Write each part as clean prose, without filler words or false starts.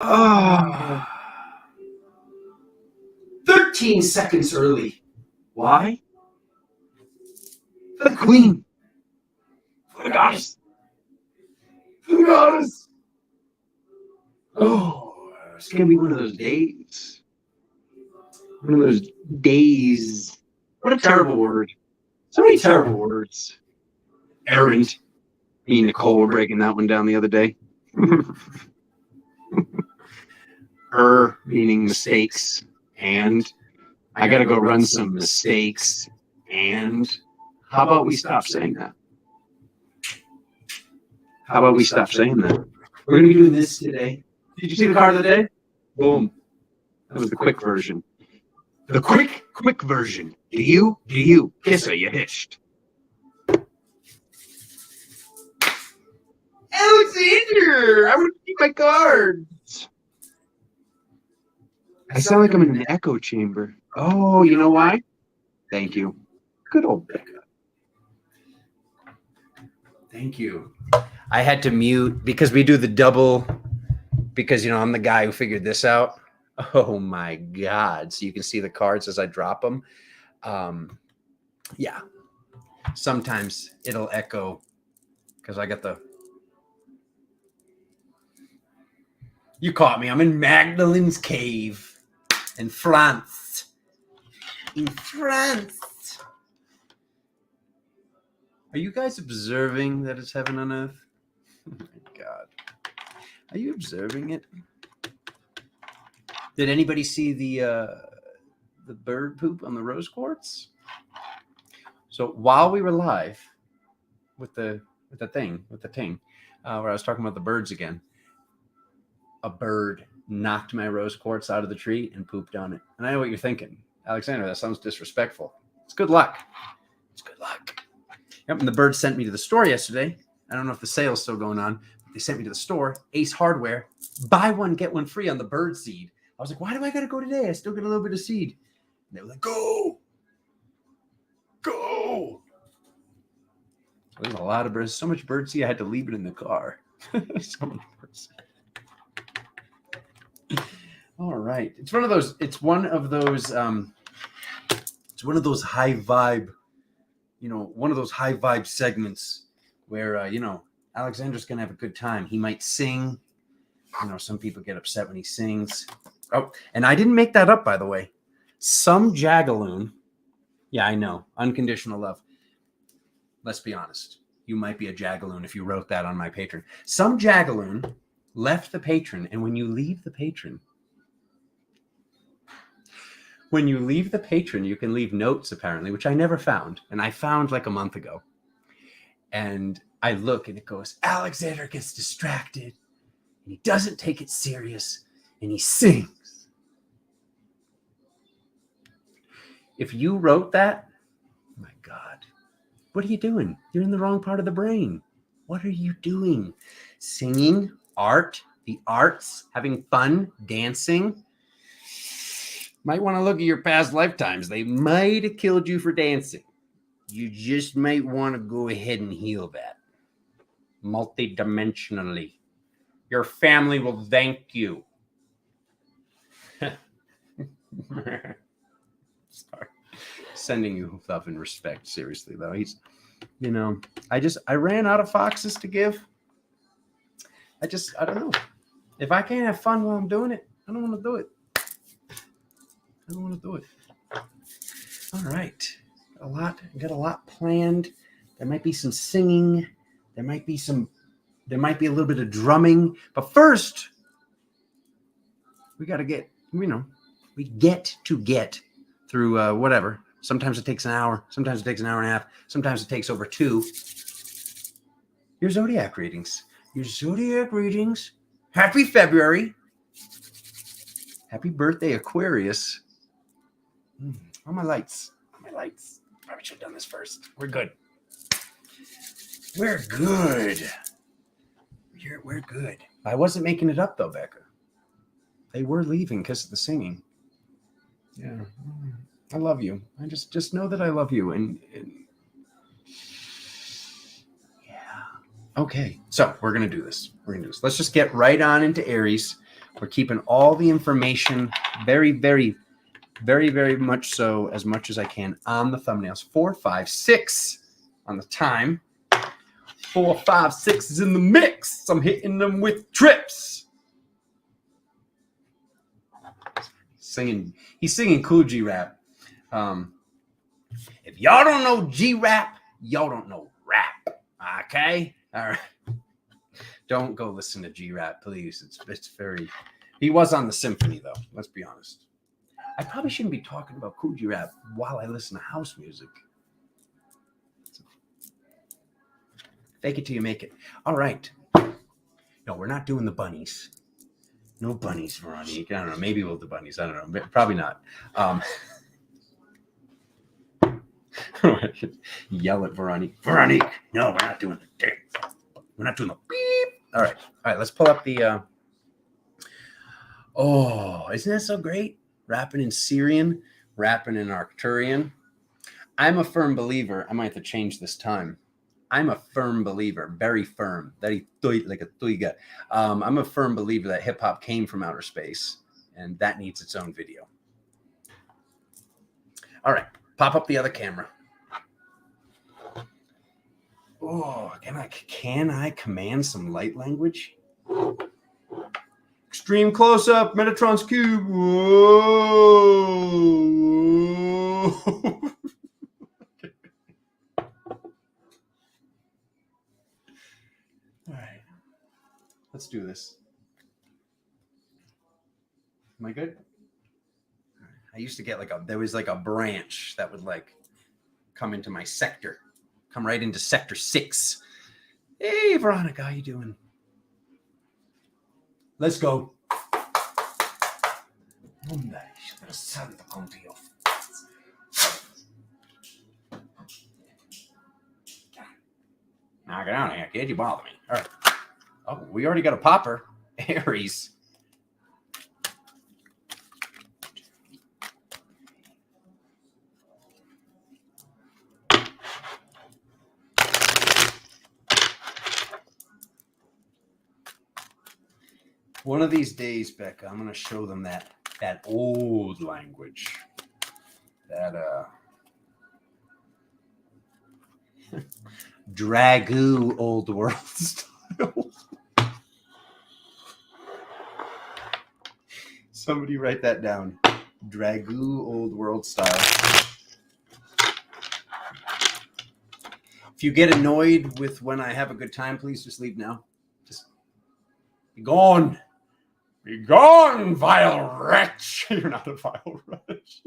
Oh, 13 seconds early. Why? For the queen. For the goddess. For the goddess. Oh, it's going to be one of those days. One of those days. What a terrible word. So many terrible words. Errant. Me and Nicole were breaking that one down the other day. Meaning mistakes. And I got to go run some mistakes. And how about we stop saying that? How about we stop saying that? We're going to be doing this today. Did you see the card of the day? Boom. That was the quick version. The quick version. Do you? Kiss her, you hitched. Alexander! I want to keep my cards. I sound like I'm in an echo chamber. Oh, you know why? Thank you. Good old Becca. Thank you. I had to mute because we do the double, because, you know, I'm the guy who figured this out. Oh, my God. So you can see the cards as I drop them. Yeah. Sometimes it'll echo because I got the... You caught me. I'm in Magdalene's cave in France. In France. Are you guys observing that it's heaven on earth? Oh my God. Are you observing it? Did anybody see the bird poop on the rose quartz? So while we were live with the thing, where I was talking about the birds again, a bird knocked my rose quartz out of the tree and pooped on it. And I know what you're thinking. Alexander, that sounds disrespectful. It's good luck. It's good luck. Yep, and the bird sent me to the store yesterday. I don't know if the sale's still going on, but they sent me to the store, Ace Hardware, buy one, get one free on the bird seed. I was like, why do I got to go today? I still get a little bit of seed. And they were like, go. There's a lot of birds. So much bird seed, I had to leave it in the car. So much bird seed. All right. It's one of those high vibe, one of those high vibe segments where, Alexander's going to have a good time. He might sing. Some people get upset when he sings. Oh, and I didn't make that up, by the way. Some jagaloon. Yeah, I know. Unconditional love. Let's be honest. You might be a jagaloon if you wrote that on my Patreon. Some jagaloon left the Patreon, and when you leave the Patreon, you can leave notes, apparently, which I never found. And I found like a month ago. And I look, and it goes, Alexander gets distracted, and he doesn't take it serious, and he sings. If you wrote that, oh my God, what are you doing? You're in the wrong part of the brain. What are you doing? Singing, art, the arts, having fun, dancing. Might want to look at your past lifetimes. They might have killed you for dancing. You just might want to go ahead and heal that. Multidimensionally. Your family will thank you. Sorry. Sending you love and respect. Seriously, though. I ran out of foxes to give. I don't know. If I can't have fun while I'm doing it, I don't want to do it. All right. Got a lot planned. There might be some singing. There might be a little bit of drumming. But first, we got to get through whatever. Sometimes it takes an hour. Sometimes it takes an hour and a half. Sometimes it takes over 2. Your Zodiac readings. Happy February. Happy birthday, Aquarius. All my lights. Probably should have done this first. We're good. We're good. I wasn't making it up, though, Becca. They were leaving because of the singing. Yeah. I love you. I just know that I love you. And yeah. Okay. So we're going to do this. Let's just get right on into Aries. We're keeping all the information very, very, very, very much so, as much as I can, on the thumbnails. 4, 5, 6 on the time. 4, 5, 6 is in the mix. I'm hitting them with trips. He's singing cool G-rap. If y'all don't know G-rap, y'all don't know rap. Okay? All right. Don't go listen to G-rap, please. It's very... He was on the symphony, though. Let's be honest. I probably shouldn't be talking about cool G-rap while I listen to house music. Fake it till you make it. All right. No, we're not doing the bunnies. No bunnies, Veronique. I don't know. Maybe we'll do bunnies. I don't know. But probably not. Yell at Veronique. Veronique, no, we're not doing the thing. We're not doing the beep. All right. Let's pull up the... Oh, isn't that so great? Rapping in Syrian, rapping in Arcturian. I'm a firm believer. I might have to change this time. I'm a firm believer, very firm. Like a tuiga. I'm a firm believer that hip hop came from outer space, and that needs its own video. All right, pop up the other camera. Oh, can I command some light language? Extreme close up, Metatron's cube. Whoa. All right, let's do this. Am I good? I used to get there was a branch that would come into my sector, come right into sector 6. Hey, Veronica, how you doing? Let's go. Knock it out here, kid. You bother me. All right. Oh, we already got a popper. Aries. One of these days, Becca, I'm going to show them that old language. That Dragoo old world style. Somebody write that down. Dragoo old world style. If you get annoyed with when I have a good time, please just leave now. Just be gone. Be gone, vile wretch. You're not a vile wretch.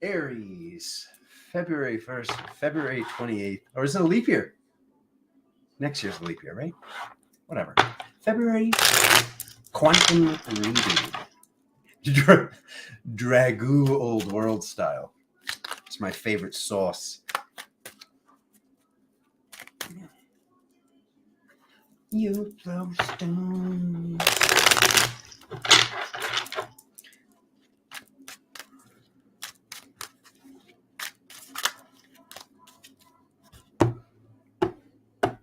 Aries, February 1st, February 28th. Or is it a leap year? Next year's a leap year, right? Whatever. February, quantum reading. Dragoo old world style. It's my favorite sauce. You throw stones.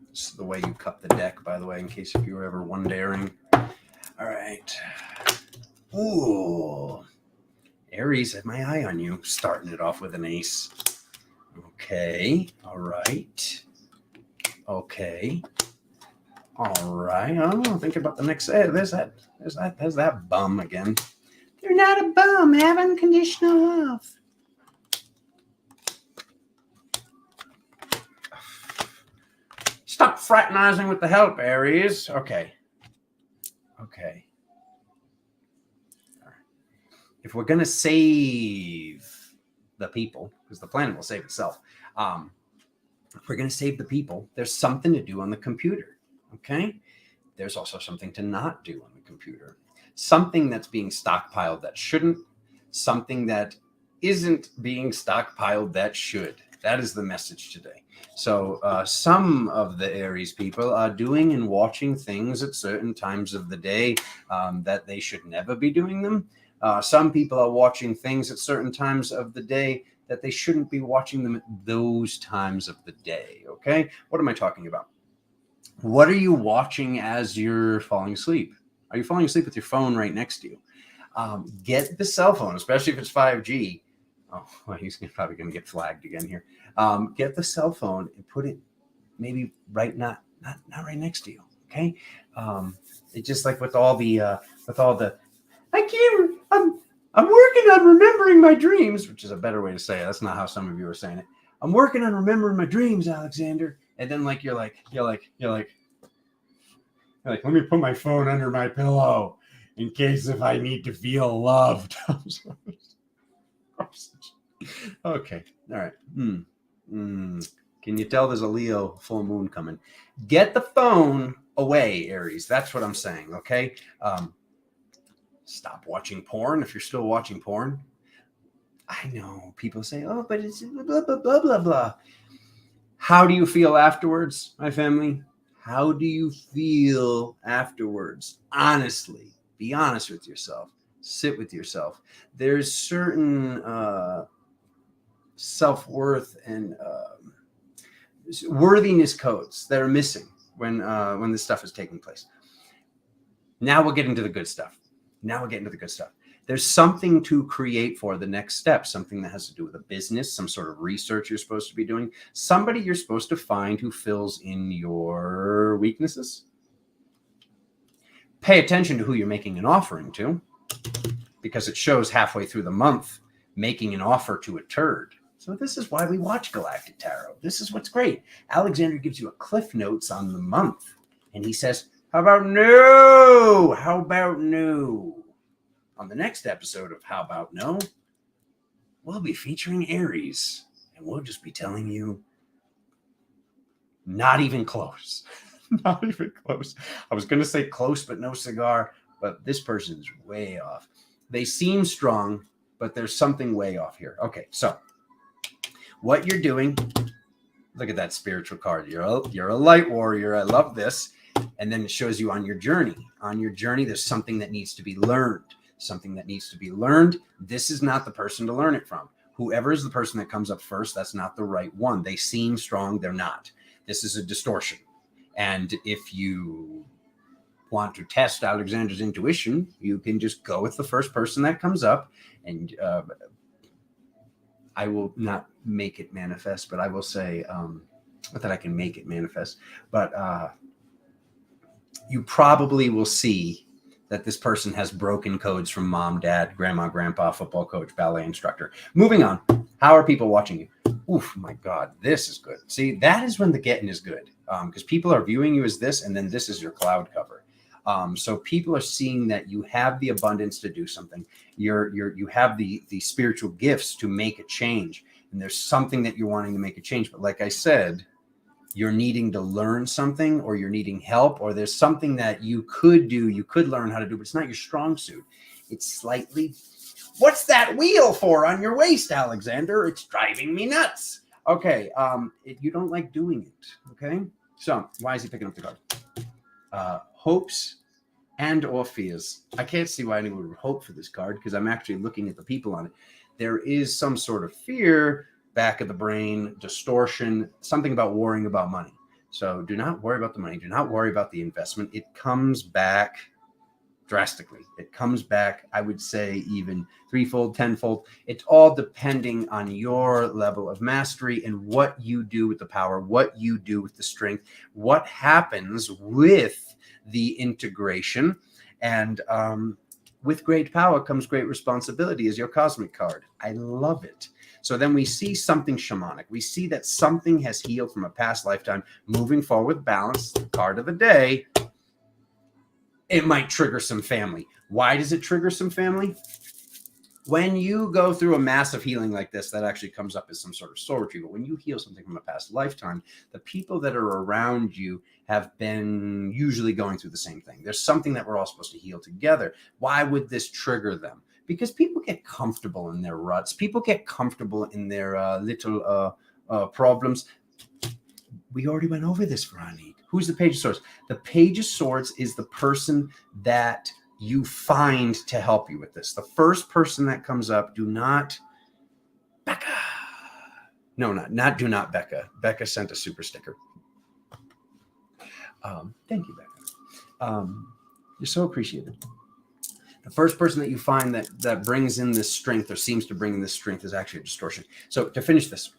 This is the way you cut the deck, by the way, in case if you were ever wondering. All right. Ooh. Aries, I have my eye on you. Starting it off with an ace. Okay. All right. Okay. All right. Oh, think about the next. Hey, there's that bum again. You're not a bum. Have unconditional love. Stop fraternizing with the help, Aries. Okay. Okay. All right. If we're gonna save the people, because the planet will save itself. If we're gonna save the people, there's something to do on the computer. Okay, there's also something to not do on the computer. Something that's being stockpiled that shouldn't. Something that isn't being stockpiled that should. That is the message today. So some of the Aries people are doing and watching things at certain times of the day that they should never be doing them. Some people are watching things at certain times of the day that they shouldn't be watching them at those times of the day. Okay, what am I talking about? What are you watching as you're falling asleep? Are you falling asleep with your phone right next to you? Get the cell phone, especially if it's 5G. Oh, well, he's probably going to get flagged again here. Get the cell phone and put it maybe not right next to you. Okay. It's just like with all the I'm working on remembering my dreams, which is a better way to say it. That's not how some of you are saying it. I'm working on remembering my dreams, Alexander. And then you're like, let me put my phone under my pillow in case if I need to feel loved. Okay. All right. Can you tell there's a Leo full moon coming? Get the phone away, Aries. That's what I'm saying. Okay. Stop watching porn if you're still watching porn. I know people say, oh, but it's blah, blah, blah, blah, blah. How do you feel afterwards, my family? How do you feel afterwards? Honestly, be honest with yourself. Sit with yourself. There's certain self-worth and worthiness codes that are missing when this stuff is taking place. Now we'll get into the good stuff. There's something to create for the next step, something that has to do with a business, some sort of research you're supposed to be doing, somebody you're supposed to find who fills in your weaknesses. Pay attention to who you're making an offering to, because it shows halfway through the month making an offer to a turd. So this is why we watch Galactic Tarot. This is what's great. Alexander gives you a cliff notes on the month, and he says, how about no? How about no? On the next episode of How About No, we'll be featuring Aries, and we'll just be telling you, not even close. Not even close. I was going to say close, but no cigar, but this person's way off. They seem strong, but there's something way off here. Okay, so what you're doing, look at that spiritual card. You're a light warrior. I love this. And then it shows you on your journey. On your journey, there's something that needs to be learned. Something that needs to be learned. This is not the person to learn it from. Whoever is the person that comes up first, that's not the right one. They seem strong, they're not. This is a distortion. And if you want to test Alexander's intuition, you can just go with the first person that comes up. And I will not make it manifest, but I will say, not that I can make it manifest, but you probably will see that this person has broken codes from mom, dad, grandma, grandpa, football coach, ballet instructor. Moving on. How are people watching you? Oof, my God, this is good. See, that is when the getting is good, because people are viewing you as this, and then this is your cloud cover. So people are seeing that you have the abundance to do something. You have the spiritual gifts to make a change, and there's something that you're wanting to make a change. But like I said, you're needing to learn something, or you're needing help, or there's something that you could do, you could learn how to do, but it's not your strong suit. It's slightly, what's that wheel for on your waist, Alexander? It's driving me nuts. Okay, you don't like doing it, okay? So why is he picking up the card? Hopes and or fears. I can't see why anyone would hope for this card, because I'm actually looking at the people on it. There is some sort of fear, back of the brain, distortion, something about worrying about money. So do not worry about the money. Do not worry about the investment. It comes back drastically. It comes back, I would say, even threefold, tenfold. It's all depending on your level of mastery and what you do with the power, what you do with the strength, what happens with the integration. And with great power comes great responsibility is your cosmic card. I love it. So then we see something shamanic. We see that something has healed from a past lifetime. Moving forward with balance, the card of the day, it might trigger some family. Why does it trigger some family? When you go through a massive healing like this, that actually comes up as some sort of soul retrieval. When you heal something from a past lifetime, the people that are around you have been usually going through the same thing. There's something that we're all supposed to heal together. Why would this trigger them? Because people get comfortable in their ruts. People get comfortable in their little problems. We already went over this, Veronique. Who's the Page of Swords? The Page of Swords is the person that you find to help you with this. The first person that comes up, do not back up. No, not do not Becca. Becca sent a super sticker. Thank you, Becca. You're so appreciated. The first person that you find that brings in this strength or seems to bring in this strength is actually a distortion. So to finish this,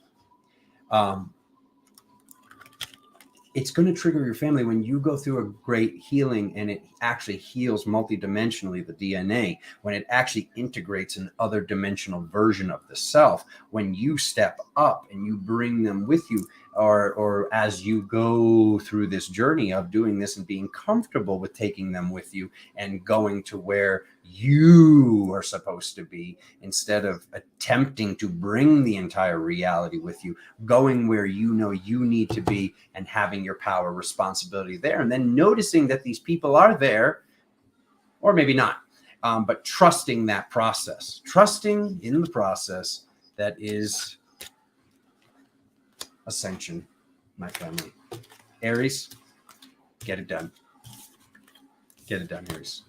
it's going to trigger your family when you go through a great healing and it actually heals multidimensionally the DNA, when it actually integrates an other dimensional version of the self, when you step up and you bring them with you, or as you go through this journey of doing this and being comfortable with taking them with you and going to where you are supposed to be, instead of attempting to bring the entire reality with you, going where you know you need to be and having your power, responsibility there, and then noticing that these people are there, or maybe not, but trusting that process, trusting in the process that is ascension, my family. Aries, get it done. Get it done, Aries.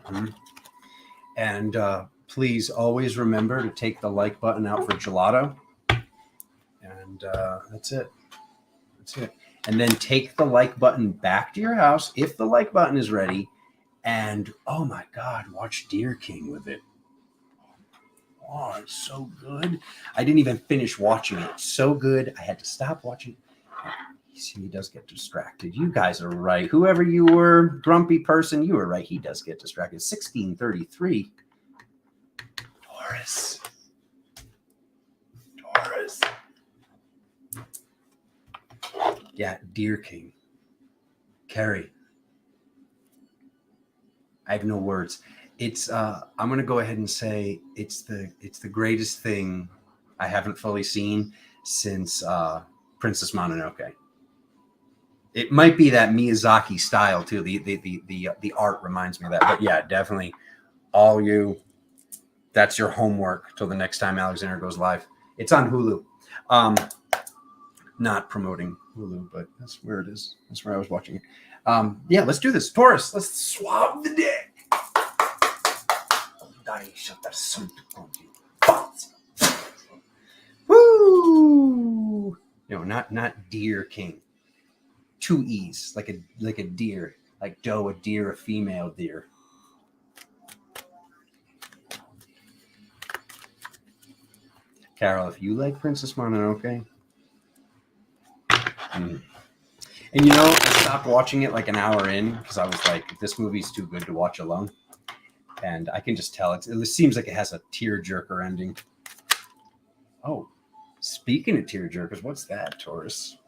Mm-hmm. And please always remember to take the like button out for gelato. And that's it. That's it. And then take the like button back to your house if the like button is ready. And oh my God, watch Deer King with it. Oh, it's so good. I didn't even finish watching it. It's so good. I had to stop watching. See, he does get distracted. You guys are right. Whoever you were, grumpy person, you were right. He does get distracted. 1633. Taurus. Taurus. Yeah, Deer King. Carrie. I have no words. It's I'm gonna go ahead and say it's the greatest thing I haven't fully seen since Princess Mononoke. It might be that Miyazaki style too. The art reminds me of that. But yeah, definitely all you, that's your homework till the next time Alexander goes live. It's on Hulu. Not promoting Hulu, but that's where it is. That's where I was watching it. Yeah, let's do this. Taurus, let's swab the deck. Woo! No, not Deer King. 2 E's, like a deer, like doe, a deer, a female deer. Carol, if you like Princess Mononoke, and you know, I stopped watching it like an hour in because I was like, this movie's too good to watch alone. And I can just tell it seems like it has a tearjerker ending. Oh, speaking of tearjerkers, what's that, Taurus?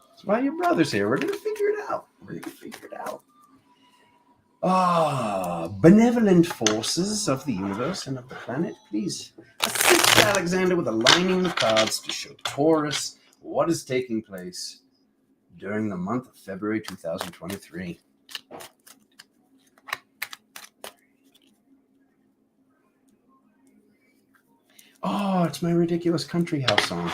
That's why your brother's here. We're going to figure it out. Benevolent forces of the universe and of the planet, please assist Alexander with aligning the cards to show Taurus what is taking place during the month of February 2023. Oh, it's my ridiculous country house song.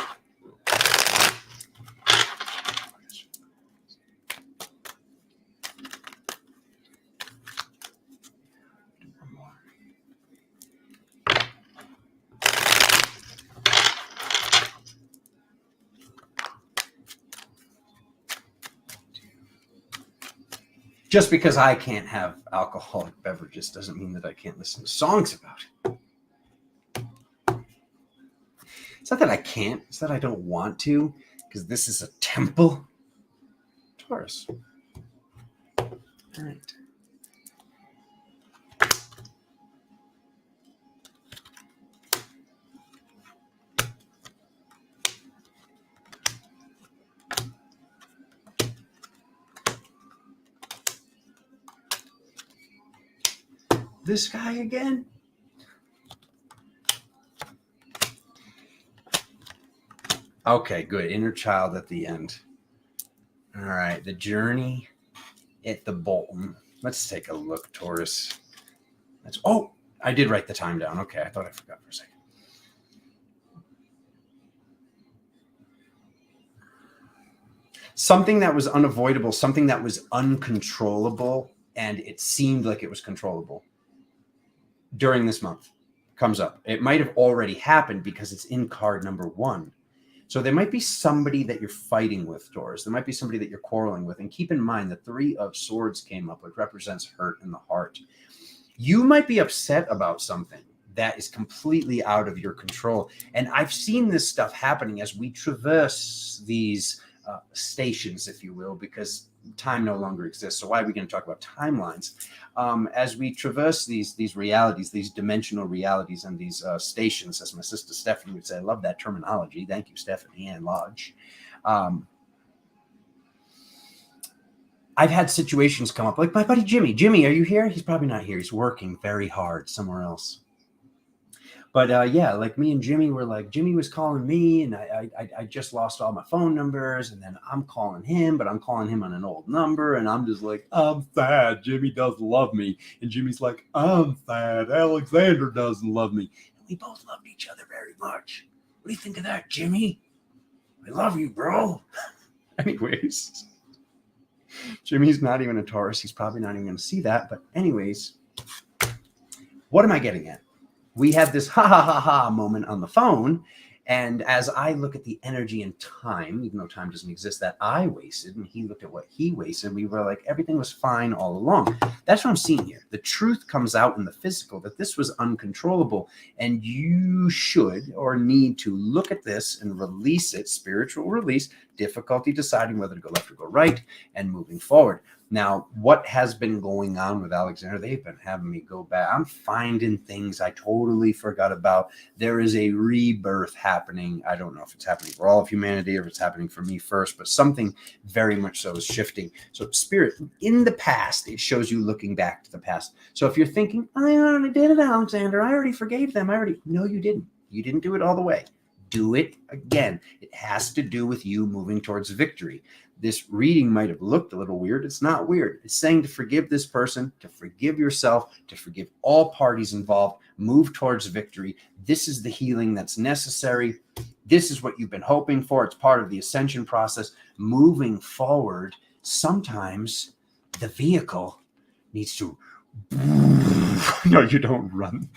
Just because I can't have alcoholic beverages doesn't mean that I can't listen to songs about it. It's not that I can't, it's that I don't want to, because this is a temple. Taurus. All right. This guy again? Okay, good. Inner child at the end. All right, the journey at the Bolton. Let's take a look, Taurus. Oh, I did write the time down. Okay, I thought I forgot for a second. Something that was unavoidable, something that was uncontrollable, and it seemed like it was controllable. during this month comes up. It might have already happened because it's in card number 1. So there might be somebody that you're fighting with, Taurus. There might be somebody that you're quarreling with. And keep in mind, the 3 of Swords came up, which represents hurt in the heart. You might be upset about something that is completely out of your control. And I've seen this stuff happening as we traverse these stations, if you will, because time no longer exists. So why are we going to talk about timelines? As we traverse these realities, these dimensional realities and these stations, as my sister Stephanie would say, I love that terminology. Thank you, Stephanie and Lodge. I've had situations come up, like my buddy Jimmy. Jimmy, are you here? He's probably not here. He's working very hard somewhere else. But yeah, like me and Jimmy were like, Jimmy was calling me and I just lost all my phone numbers, and then I'm calling him, but I'm calling him on an old number, and I'm just like, I'm sad. Jimmy doesn't love me. And Jimmy's like, I'm sad. Alexander doesn't love me. And we both loved each other very much. What do you think of that, Jimmy? I love you, bro. Anyways, Jimmy's not even a Taurus. He's probably not even going to see that. But anyways, what am I getting at? We had this ha ha ha ha moment on the phone. And as I look at the energy and time, even though time doesn't exist, that I wasted, and he looked at what he wasted, we were like, everything was fine all along. That's what I'm seeing here. The truth comes out in the physical, that this was uncontrollable. And you should or need to look at this and release it, spiritual release, difficulty deciding whether to go left or go right, and moving forward. Now, what has been going on with Alexander? They've been having me go back. I'm finding things I totally forgot about. There is a rebirth happening. I don't know if it's happening for all of humanity or if it's happening for me first, but something very much so is shifting. So Spirit, in the past, it shows you looking back to the past. So if you're thinking, I already did it, Alexander. I already forgave them. No, you didn't. You didn't do it all the way. Do it again. It has to do with you moving towards victory. This reading might have looked a little weird. It's not weird. It's saying to forgive this person, to forgive yourself, to forgive all parties involved, move towards victory. This is the healing that's necessary. This is what you've been hoping for. It's part of the ascension process. Moving forward, sometimes the vehicle needs to... No, you don't run.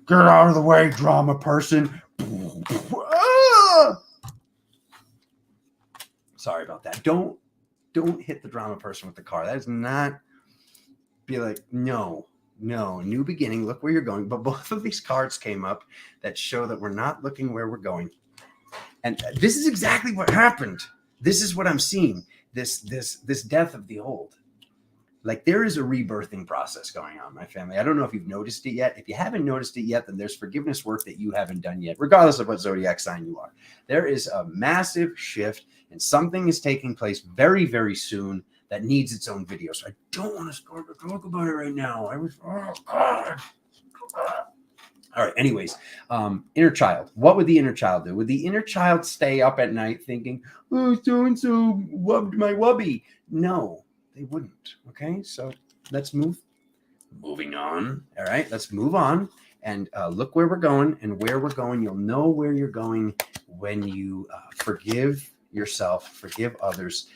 Get out of the way, drama person. Sorry about that. Don't hit the drama person with the car. That is not... Be like, no, new beginning. Look where you're going. But both of these cards came up that show that we're not looking where we're going. And this is exactly what happened. This is what I'm seeing. This death of the old. Like, there is a rebirthing process going on, my family. I don't know if you've noticed it yet. If you haven't noticed it yet, then there's forgiveness work that you haven't done yet, regardless of what zodiac sign you are. There is a massive shift, and something is taking place very, very soon that needs its own video. So I don't want to talk about it right now. Oh, God. All right. Anyways, inner child. What would the inner child do? Would the inner child stay up at night thinking, oh, so-and-so wubbed my wubby? No. They wouldn't. Okay, so let's moving on. All right, let's move on and look where we're going, and where we're going. You'll know where you're going when you forgive yourself, forgive others.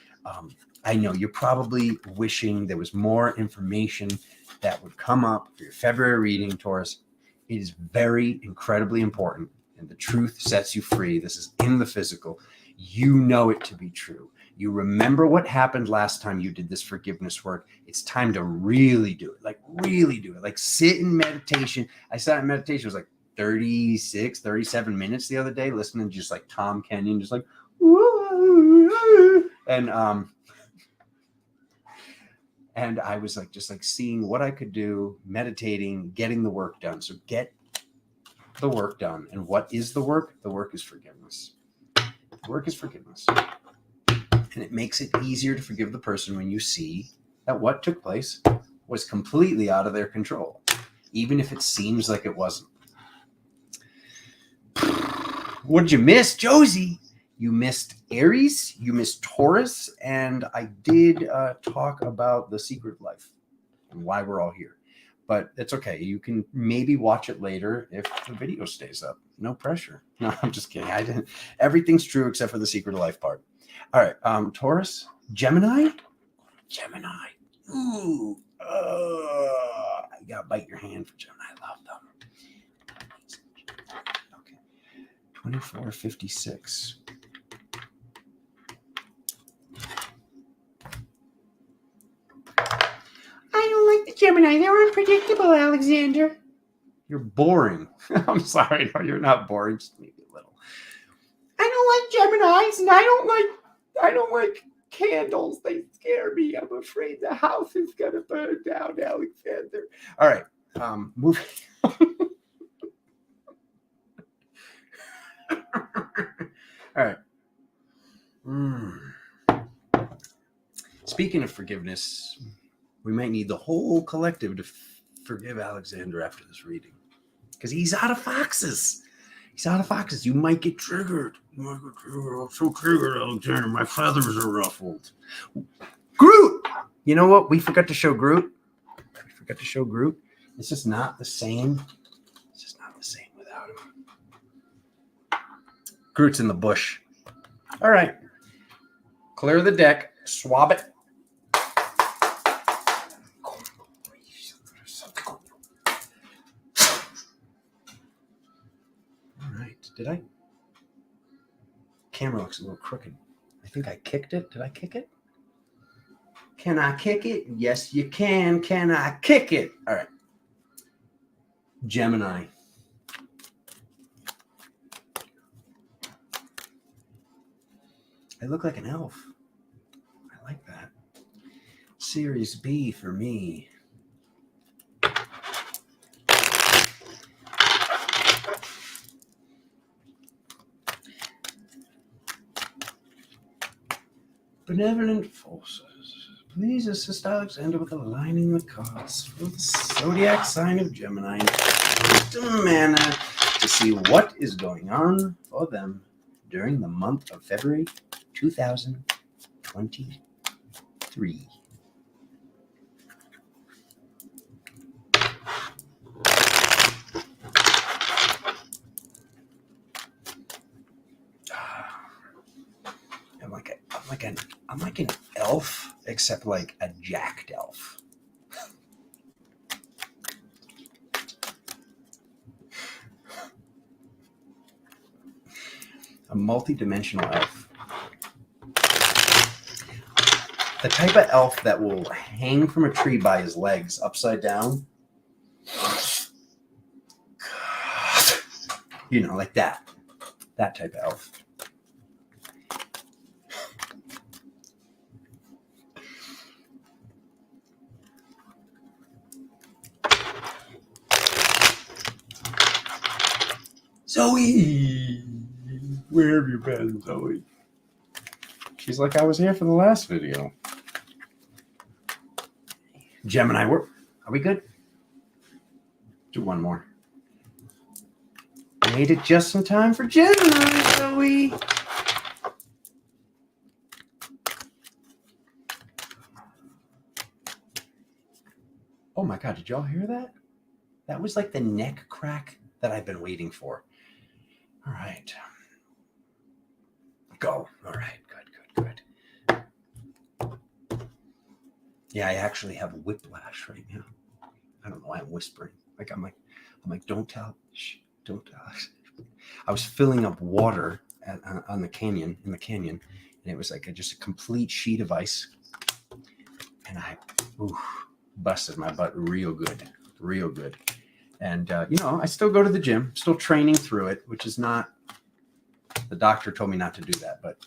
I know you're probably wishing there was more information that would come up for your February reading, Taurus. It is very incredibly important, and the truth sets you free. This is in the physical. You know it to be true. You remember what happened last time you did this forgiveness work. It's time to really do it. Like, really do it. Like, sit in meditation. I sat in meditation. It was like 36, 37 minutes the other day, listening to just like Tom Kenyon, just like, and I was like, just like seeing what I could do, meditating, getting the work done. So get the work done. And what is the work? The work is forgiveness. The work is forgiveness. And it makes it easier to forgive the person when you see that what took place was completely out of their control, even if it seems like it wasn't. What did you miss, Josie? You missed Aries, you missed Taurus, and I did talk about the secret life and why we're all here. But it's okay. You can maybe watch it later if the video stays up. No pressure. No, I'm just kidding. I didn't. Everything's true except for the secret of life part. All right, Taurus, Gemini. Ooh, You gotta bite your hand for Gemini. I love them. Okay. 2456. I don't like the Gemini. They're unpredictable, Alexander. You're boring. I'm sorry. No, you're not boring. Just maybe a little. I don't like Geminis, and I don't like candles. They scare me. I'm afraid the house is gonna burn down, Alexander. All right. Moving. All right. Speaking of forgiveness, we might need the whole collective to forgive Alexander after this reading, because he's out of foxes. He's out of foxes. You might get triggered. I'm so triggered, Alexander. My feathers are ruffled. Groot! You know what? We forgot to show Groot. It's just not the same. It's just not the same without him. Groot's in the bush. All right. Clear the deck. Swab it. Did I? Camera looks a little crooked. I think I kicked it. Did I kick it? Can I kick it? Yes, you can. Can I kick it? All right. Gemini. I look like an elf. I like that. Series B for me. Benevolent forces, please assist Alexander with aligning the cards for the Zodiac sign of Gemini in a manner to see what is going on for them during the month of February 2023. I'm like an elf, except like a jacked elf. A multi-dimensional elf. The type of elf that will hang from a tree by his legs upside down. You know, like that. That type of elf. Zoe, where have you been, Zoe? She's like, I was here for the last video. Gemini, are we good? Do one more. Made it just in time for Gemini, Zoe. Oh my God, did y'all hear that? That was like the neck crack that I've been waiting for. All right. Go. All right. Good. Yeah, I actually have whiplash right now. I don't know why I'm whispering. I'm like, don't tell. Shh, don't tell. I was filling up water in the canyon, and it was like just a complete sheet of ice. And I busted my butt real good. And, I still go to the gym, still training through it, which is not, the doctor told me not to do that, but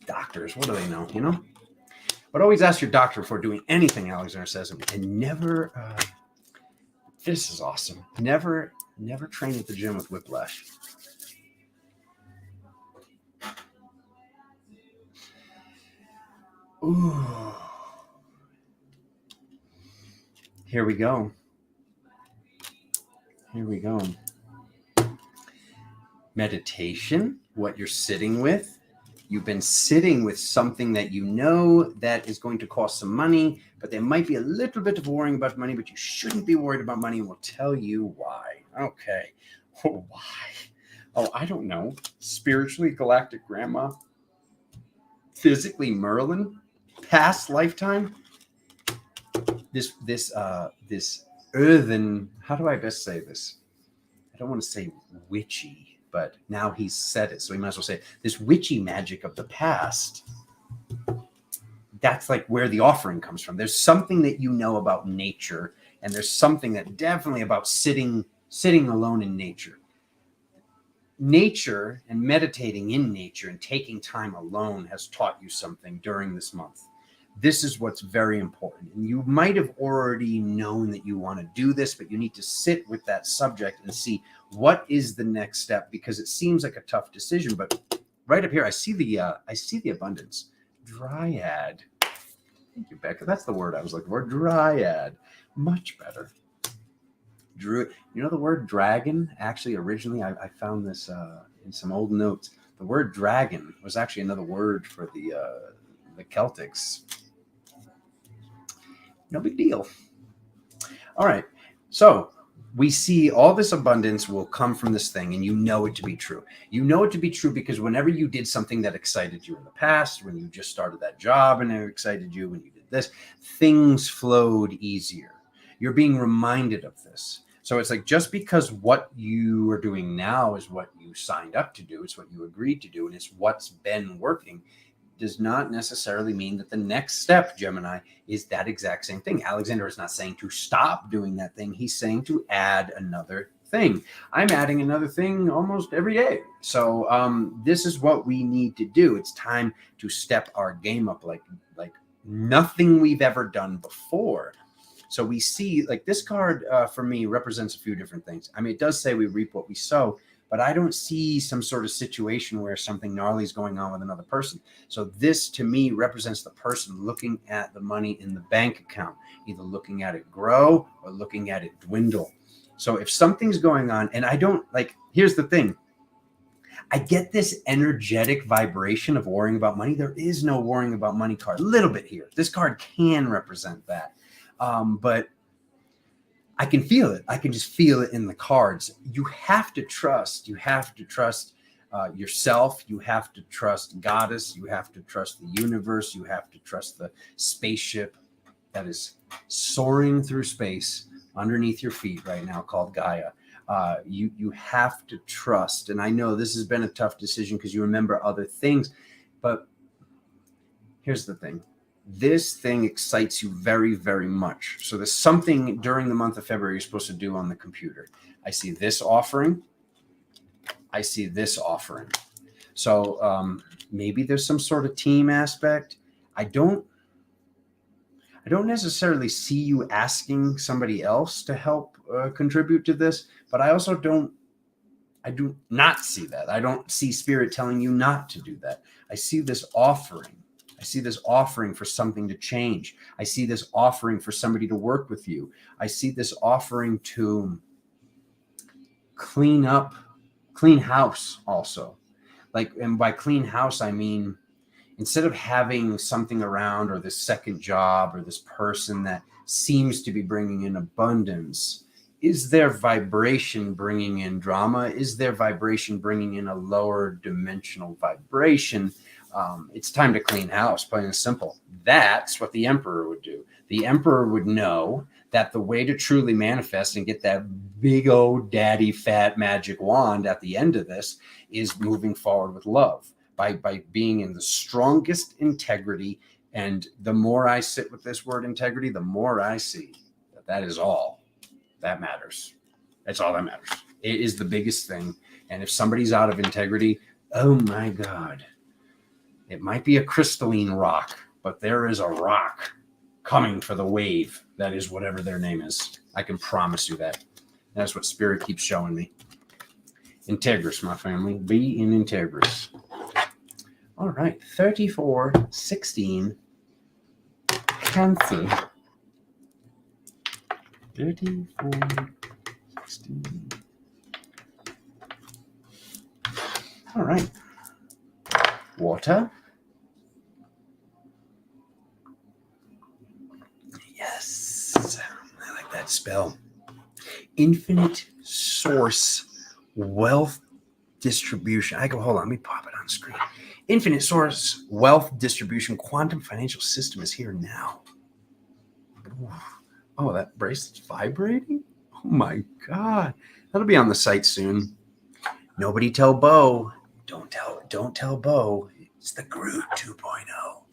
doctors, what do they know, But always ask your doctor before doing anything, Alexander says, and never, this is awesome, never train at the gym with whiplash. Ooh. Here we go. Meditation, what you're sitting with. You've been sitting with something that you know that is going to cost some money, but there might be a little bit of worrying about money, but you shouldn't be worried about money, and we'll tell you why. Okay. Oh, why? Oh, I don't know. Spiritually, Galactic Grandma. Physically, Merlin. Past lifetime. this earthen, how do I best say this? I don't want to say witchy, but now he's said it, so we might as well say it. This witchy magic of the past. That's like where the offering comes from. There's something that you know about nature, and there's something that definitely about sitting alone in nature. Nature and meditating in nature and taking time alone has taught you something during this month. This is what's very important. And you might have already known that you want to do this, but you need to sit with that subject and see what is the next step, because it seems like a tough decision. But right up here, I see the abundance. Dryad. Thank you, Becca. That's the word I was looking for. Dryad. Much better. You know the word dragon? Actually, originally, I found this in some old notes. The word dragon was actually another word for the Celtics. No big deal. All right. So we see all this abundance will come from this thing, and you know it to be true. You know it to be true because whenever you did something that excited you in the past, when you just started that job and it excited you, when you did this, things flowed easier. You're being reminded of this. So it's like, just because what you are doing now is what you signed up to do, it's what you agreed to do, and it's what's been working, does not necessarily mean that the next step, Gemini, is that exact same thing. Alexander is not saying to stop doing that thing. He's saying to add another thing. I'm adding another thing almost every day. So this is what we need to do. It's time to step our game up like nothing we've ever done before. So we see, like, this card for me represents a few different things. I mean, it does say we reap what we sow, but I don't see some sort of situation where something gnarly is going on with another person. So this, to me, represents the person looking at the money in the bank account, either looking at it grow or looking at it dwindle. So if something's going on, and I don't, like, here's the thing. I get this energetic vibration of worrying about money. There is no worrying about money card. A little bit here. This card can represent that. But I can feel it. I can just feel it in the cards. You have to trust. You have to trust yourself. You have to trust Goddess. You have to trust the universe. You have to trust the spaceship that is soaring through space underneath your feet right now, called Gaia. You have to trust. And I know this has been a tough decision because you remember other things. But here's the thing. This thing excites you very, very much. So there's something during the month of February you're supposed to do on the computer. I see this offering. I see this offering. So maybe there's some sort of team aspect. I don't necessarily see you asking somebody else to help contribute to this, but I also I do not see that. I don't see Spirit telling you not to do that. I see this offering. I see this offering for something to change. I see this offering for somebody to work with you. I see this offering to clean house also. Like, and by clean house, I mean, instead of having something around, or this second job, or this person that seems to be bringing in abundance, is their vibration bringing in drama? Is their vibration bringing in a lower dimensional vibration? It's time to clean house, plain and simple. That's what the Emperor would do. The Emperor would know that the way to truly manifest and get that big old daddy fat magic wand at the end of this is moving forward with love, by being in the strongest integrity. And the more I sit with this word integrity, the more I see that is all that matters. That's all that matters. It is the biggest thing. And if somebody's out of integrity, oh my God. It might be a crystalline rock, but there is a rock coming for the wave. That is whatever their name is. I can promise you that. That's what Spirit keeps showing me. Integris, my family. Be in Integris. All right. 3416. Cancer. 3416. All right. Water. Yes. I like that spell. Infinite source wealth distribution. Hold on, let me pop it on screen. Infinite source wealth distribution. Quantum financial system is here now. Ooh. Oh, that bracelet's vibrating? Oh my God. That'll be on the site soon. Nobody tell Bo. Don't tell Bo. It's the Groot 2.0.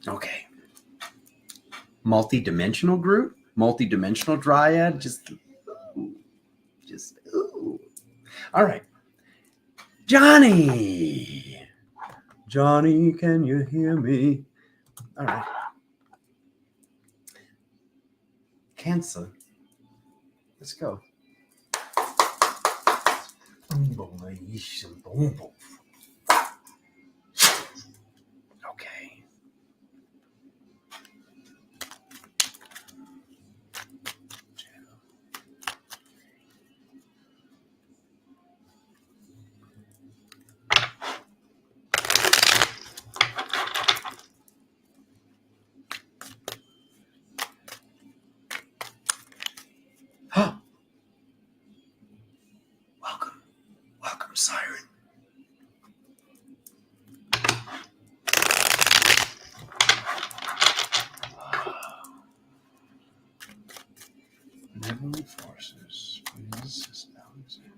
Okay. Multi-dimensional Groot? Multi-dimensional Dryad? Just ooh. All right. Johnny, can you hear me? All right. Cancer. Let's go. Okay. Welcome, Siren. Heavenly forces, please balance it.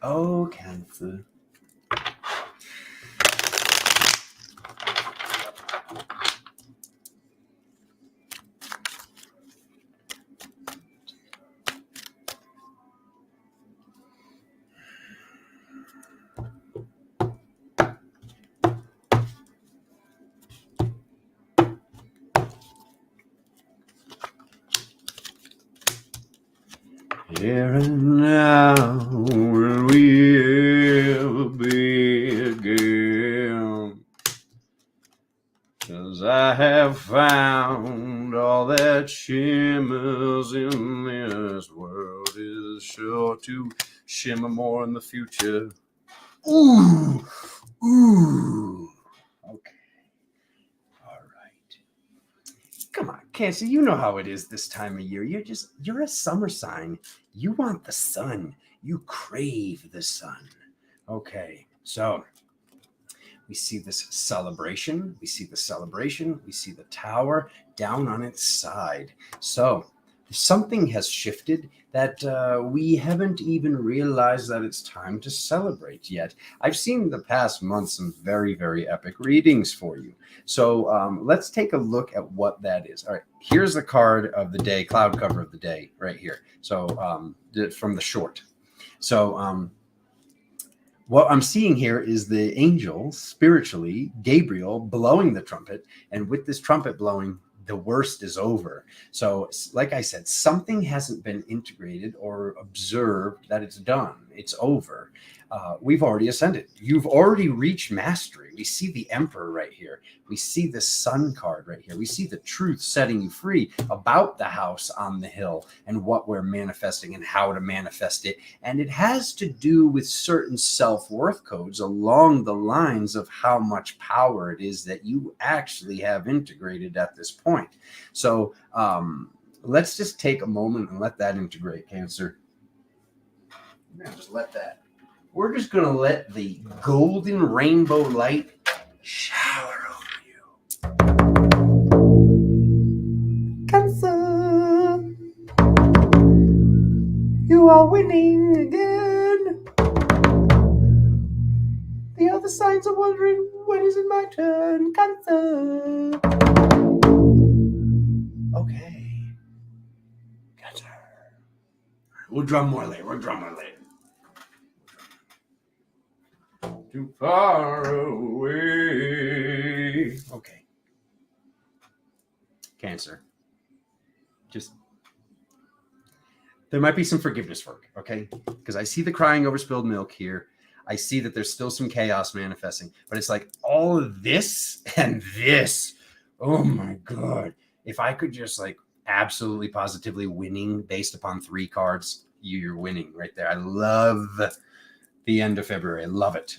Oh, Cancer. Here and now, will we ever be again? 'Cause I have found all that shimmers in this world is sure to shimmer more in the future. Ooh. Okay. All right. Come on, Cancer, you know how it is this time of year. You're a summer sign. You want the sun. You crave the sun. Okay, so we see this celebration. We see the tower down on its side. So something has shifted that we haven't even realized that it's time to celebrate yet. I've seen the past month some very, very epic readings for you. So let's take a look at what that is. All right, here's the card of the day, cloud cover of the day right here. So from the short. So what I'm seeing here is the angel, spiritually, Gabriel, blowing the trumpet. And with this trumpet blowing, the worst is over. So like I said, something hasn't been integrated or observed that it's done. It's over. We've already ascended. You've already reached mastery. We see the Emperor right here. We see the Sun card right here. We see the truth setting you free about the house on the hill and what we're manifesting and how to manifest it. And it has to do with certain self-worth codes along the lines of how much power it is that you actually have integrated at this point. So let's just take a moment and let that integrate, Cancer. Just let that. We're just going to let the golden rainbow light shower over you. Cancer, you are winning again. The other signs are wondering, when is it my turn? Cancer. Okay. Cancer. We'll drum more later. Too far away. Okay. Cancer. There might be some forgiveness work, okay? Because I see the crying over spilled milk here. I see that there's still some chaos manifesting, but it's like all of this and this. Oh my God. If I could just like absolutely positively winning based upon 3 cards, you're winning right there. I love the end of February. I love it.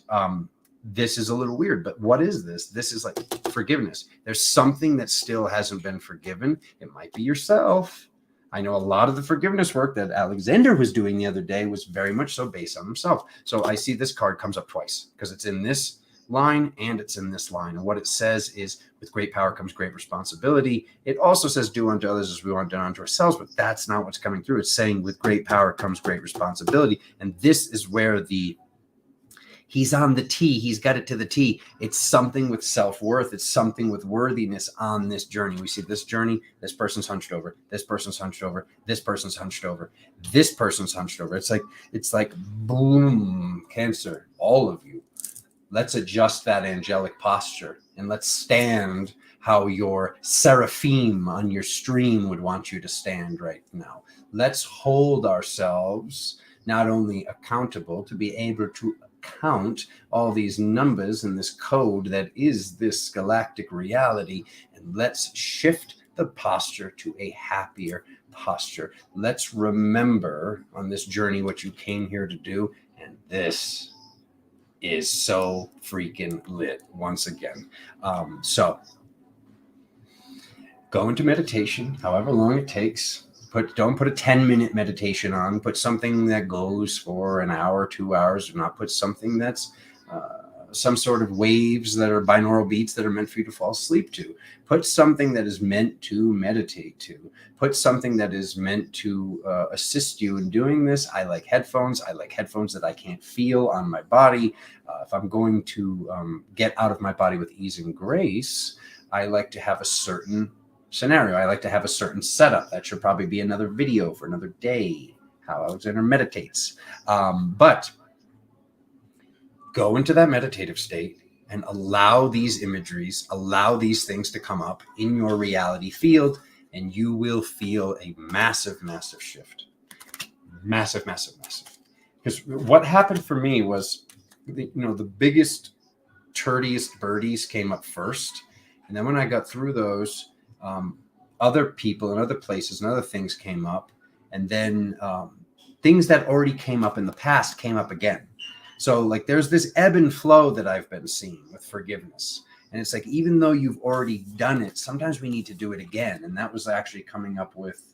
This is a little weird, but what is this? This is like forgiveness. There's something that still hasn't been forgiven. It might be yourself. I know a lot of the forgiveness work that Alexander was doing the other day was very much so based on himself. So I see this card comes up twice because it's in this line and it's in this line. And what it says is, with great power comes great responsibility. It also says, do unto others as we want done unto ourselves, but that's not what's coming through. It's saying with great power comes great responsibility. And this is where he's on the T. He's got it to the T. It's something with self-worth. It's something with worthiness on this journey. We see this journey. This person's hunched over. This person's hunched over. This person's hunched over. This person's hunched over. It's like boom, Cancer, all of you. Let's adjust that angelic posture and let's stand how your seraphim on your stream would want you to stand right now. Let's hold ourselves not only accountable to be able to count all these numbers and this code that is this galactic reality, and let's shift the posture to a happier posture. Let's remember on this journey what you came here to do, and this is so freaking lit once again. So go into meditation, however long it takes. Don't put a 10-minute meditation on. Put something that goes for an hour, 2 hours. Do not put something that's some sort of waves that are binaural beats that are meant for you to fall asleep to. Put something that is meant to meditate to. Put something that is meant to assist you in doing this. I like headphones. I like headphones that I can't feel on my body. If I'm going to get out of my body with ease and grace, I like to have a certain scenario. I like to have a certain setup. That should probably be another video for another day, how Alexander meditates. But go into that meditative state and allow these imageries, allow these things to come up in your reality field, and you will feel a massive, massive shift. Massive, massive, massive. Because what happened for me was, the biggest, turdiest birdies came up first. And then when I got through those, other people and other places and other things came up. And then things that already came up in the past came up again. So like there's this ebb and flow that I've been seeing with forgiveness. And it's like, even though you've already done it, sometimes we need to do it again. And that was actually coming up with,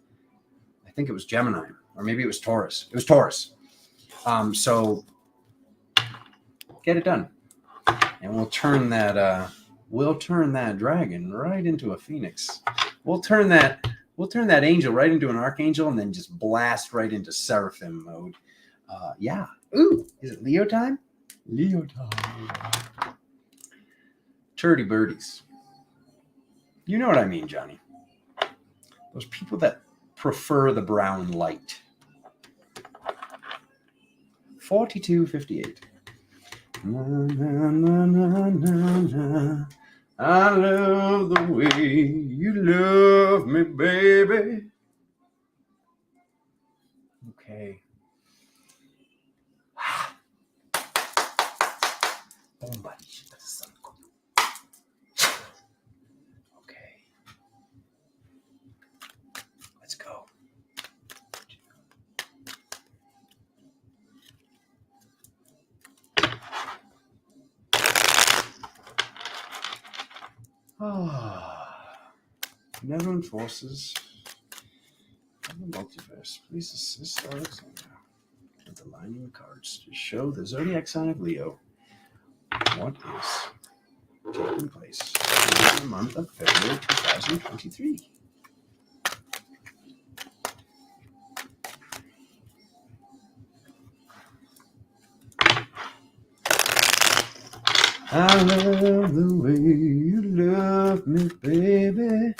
I think it was Gemini, or maybe it was Taurus. It was Taurus. So get it done. And we'll turn that dragon right into a phoenix. We'll turn that angel right into an archangel, and then just blast right into seraphim mode. Yeah. Ooh, is it Leo time? Leo time. Turdy birdies. You know what I mean, Johnny. Those people that prefer the brown light. 4258. Na, na, na, na, na, na. I love the way you love me, baby. Okay. Okay. Let's go. Benevolent forces of the multiverse, please assist Alexander with aligning the cards to show the zodiac sign of Leo what is taking place in the month of February 2023. I love the way you love me, baby.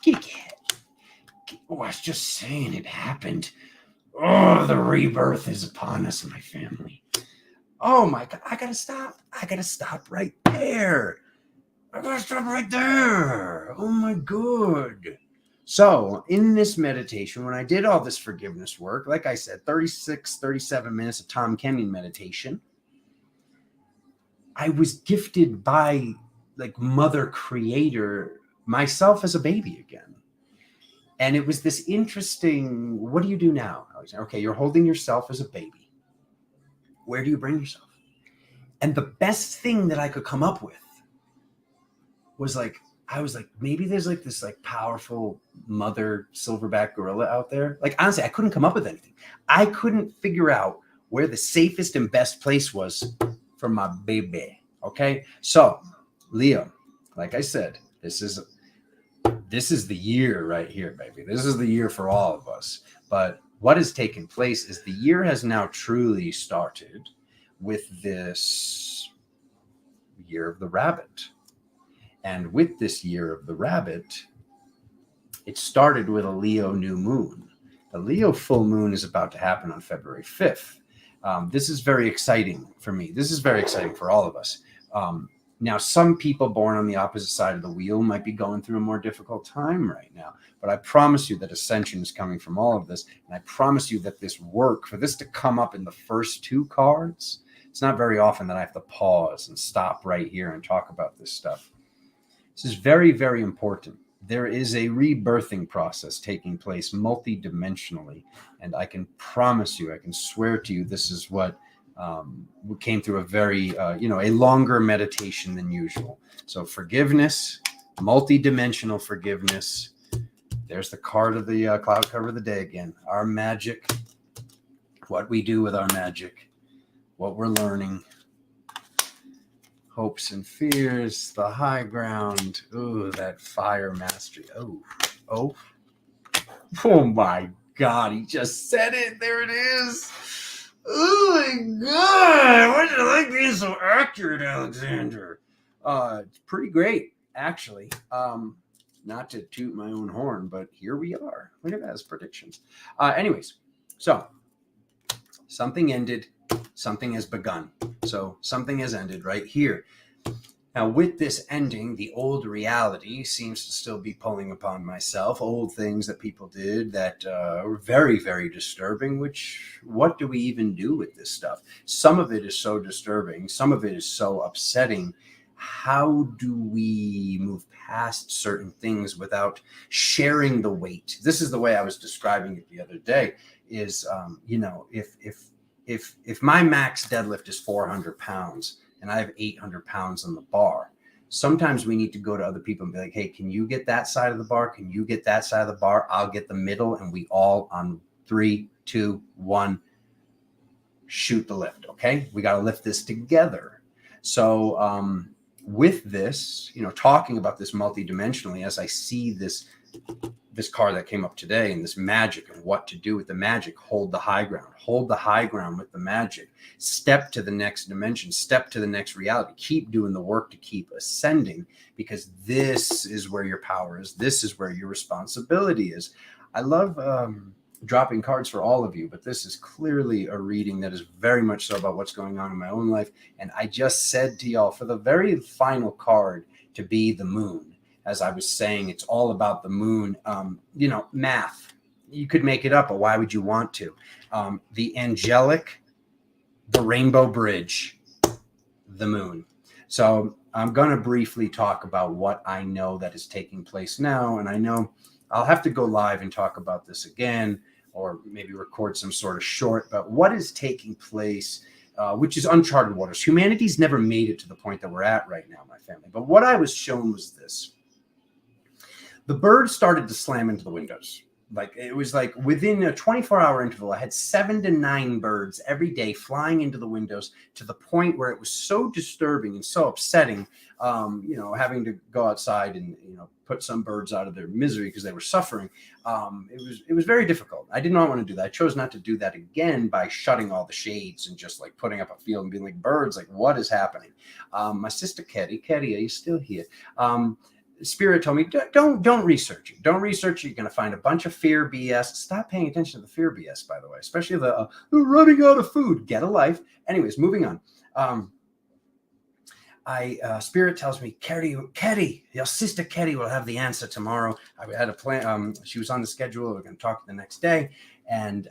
Kitty cat. Oh, I was just saying it happened. Oh, the rebirth is upon us, my family. Oh my God, I gotta stop. I gotta stop right there. I gotta stop right there. Oh my God. So in this meditation, when I did all this forgiveness work, like I said, 37 minutes of Tom Kenyon meditation, I was gifted by like Mother Creator myself as a baby again. And it was this interesting, what do you do now, Alexander? Okay, you're holding yourself as a baby. Where do you bring yourself? And the best thing that I could come up with was like, I was like, maybe there's like this like powerful mother silverback gorilla out there. Like, honestly, I couldn't come up with anything. I couldn't figure out where the safest and best place was for my baby. Okay. So Leo, like I said, this is the year right here, baby. This is the year for all of us. But what has taken place is the year has now truly started with this year of the rabbit. And with this year of the rabbit, it started with a Leo new moon. The Leo full moon is about to happen on February 5th. This is very exciting for me. This is very exciting for all of us. Now, some people born on the opposite side of the wheel might be going through a more difficult time right now. But I promise you that ascension is coming from all of this. And I promise you that this work, for this to come up in the first two cards, it's not very often that I have to pause and stop right here and talk about this stuff. This is very, very important. There is a rebirthing process taking place multidimensionally. And I can promise you, I can swear to you, this is what we came through a very, a longer meditation than usual. So forgiveness, multidimensional forgiveness. There's the card of the cloud cover of the day again. Our magic, what we do with our magic, what we're learning. Hopes and fears, the high ground. Ooh, that fire mastery. Oh my God, he just said it. There it is. Oh my God, why did I like being so accurate, Alexander? It's pretty great, actually. Not to toot my own horn, but here we are. Look at that as predictions. Anyways, so something ended, something has begun. So something has ended right here. Now, with this ending, the old reality seems to still be pulling upon myself. Old things that people did that were very, very disturbing, which, what do we even do with this stuff? Some of it is so disturbing. Some of it is so upsetting. How do we move past certain things without sharing the weight? This is the way I was describing it the other day, is, if my max deadlift is 400 pounds, and I have 800 pounds on the bar, sometimes we need to go to other people and be like, hey, can you get that side of the bar? Can you get that side of the bar? I'll get the middle. And we all on 3, 2, 1, shoot the lift. Okay. We got to lift this together. So with this, talking about this multidimensionally, as I see this card that came up today and this magic and what to do with the magic, hold the high ground with the magic, step to the next dimension, step to the next reality, keep doing the work to keep ascending, because this is where your power is. This is where your responsibility is. I love dropping cards for all of you, but this is clearly a reading that is very much so about what's going on in my own life. And I just said to y'all, for the very final card to be the moon, as I was saying, it's all about the moon. Math. You could make it up, but why would you want to? The angelic, the rainbow bridge, the moon. So I'm going to briefly talk about what I know that is taking place now. And I know I'll have to go live and talk about this again, or maybe record some sort of short, but what is taking place, which is uncharted waters. Humanity's never made it to the point that we're at right now, my family. But what I was shown was this. The birds started to slam into the windows. Like, it was like within a 24-hour interval, I had 7 to 9 birds every day flying into the windows, to the point where it was so disturbing and so upsetting, having to go outside and, put some birds out of their misery because they were suffering. It was very difficult. I did not want to do that. I chose not to do that again by shutting all the shades and just like putting up a field and being like, birds, like, what is happening? My sister, Ketty, are you still here? Spirit told me, don't research it. Don't research it. You're going to find a bunch of fear BS. Stop paying attention to the fear BS, by the way, especially the running out of food. Get a life. Anyways, moving on. Spirit tells me, Ketty, your sister Ketty will have the answer tomorrow. I had a plan. She was on the schedule. We're going to talk the next day. And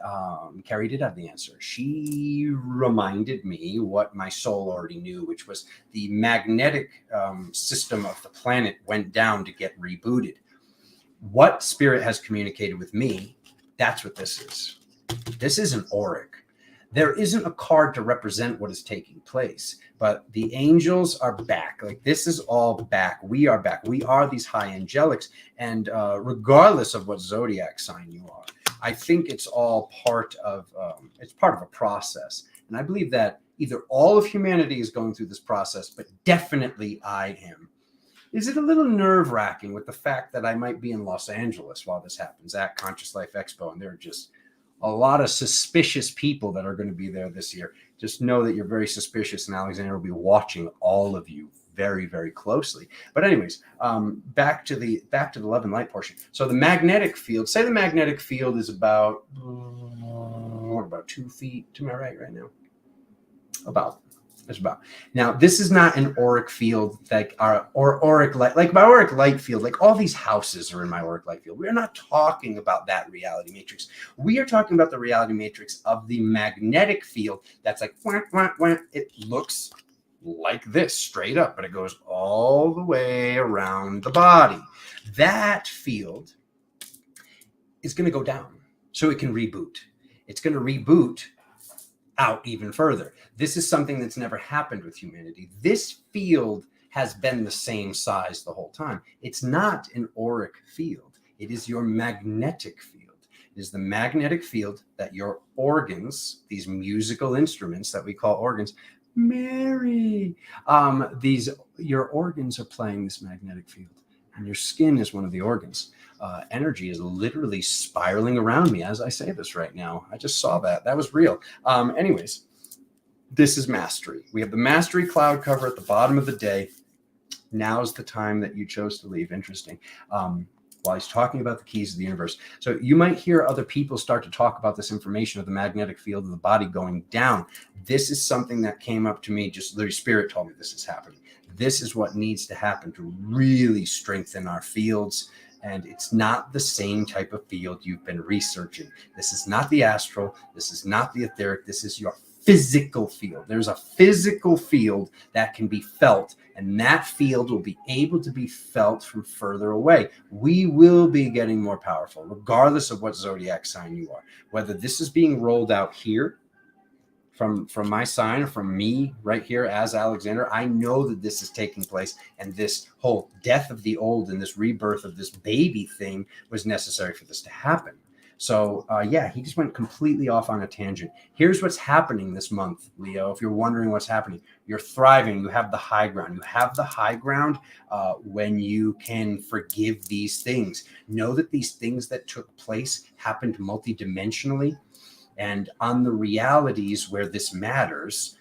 Carrie did have the answer. She reminded me what my soul already knew, which was the magnetic system of the planet went down to get rebooted. What Spirit has communicated with me, that's what this is. This is an auric. There isn't a card to represent what is taking place, but the angels are back. Like, this is all back. We are back. We are these high angelics. And regardless of what zodiac sign you are, I think it's all part of a process. And I believe that either all of humanity is going through this process, but definitely I am. Is it a little nerve-wracking with the fact that I might be in Los Angeles while this happens at Conscious Life Expo, and there are just a lot of suspicious people that are going to be there this year? Just know that you're very suspicious, and Alexander will be watching all of you very, very closely. But anyways, back to the love and light portion. So the magnetic field, say the magnetic field is about 2 feet to my right now. It's about. Now, this is not an auric field like our or auric light, like my auric light field. Like, all these houses are in my auric light field. We're not talking about that reality matrix. We are talking about the reality matrix of the magnetic field. That's like, wah, wah, wah. It looks like this straight up, but it goes all the way around the body. That field is going to go down so it can reboot. It's going to reboot out even further. This is something that's never happened with humanity. This field has been the same size the whole time. It's not an auric field. It is your magnetic field. It is the magnetic field that your organs, these musical instruments that we call organs, Mary, your organs are playing this magnetic field, and your skin is one of the organs. Energy is literally spiraling around me as I say this right now. I just saw that. That was real. Anyways, this is mastery. We have the mastery cloud cover at the bottom of the day. Now's the time that you chose to leave. Interesting. While he's talking about the keys of the universe. So you might hear other people start to talk about this information of the magnetic field of the body going down. This is something that came up to me. Just the Spirit told me this is happening. This is what needs to happen to really strengthen our fields. And it's not the same type of field you've been researching. This is not the astral. This is not the etheric. This is your physical field. There's a physical field that can be felt, and that field will be able to be felt from further away. We will be getting more powerful, regardless of what zodiac sign you are. Whether this is being rolled out here from my sign, or from me right here as Alexander, I know that this is taking place, and this whole death of the old and this rebirth of this baby thing was necessary for this to happen. So yeah, he just went completely off on a tangent. Here's what's happening this month, Leo. If you're wondering what's happening, you're thriving. You have the high ground. You have the high ground when you can forgive these things. Know that these things that took place happened multidimensionally. And on the realities where this matters,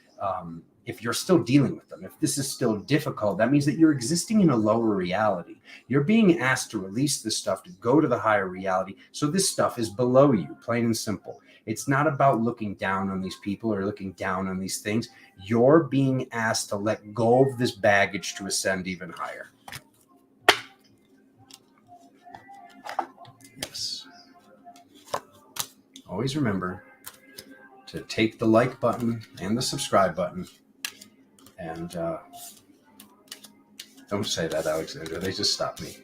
if you're still dealing with them, if this is still difficult, that means that you're existing in a lower reality. You're being asked to release this stuff, to go to the higher reality. So this stuff is below you, plain and simple. It's not about looking down on these people or looking down on these things. You're being asked to let go of this baggage to ascend even higher. Yes. Always remember to take the like button and the subscribe button. And don't say that, Alexander. They just stopped me.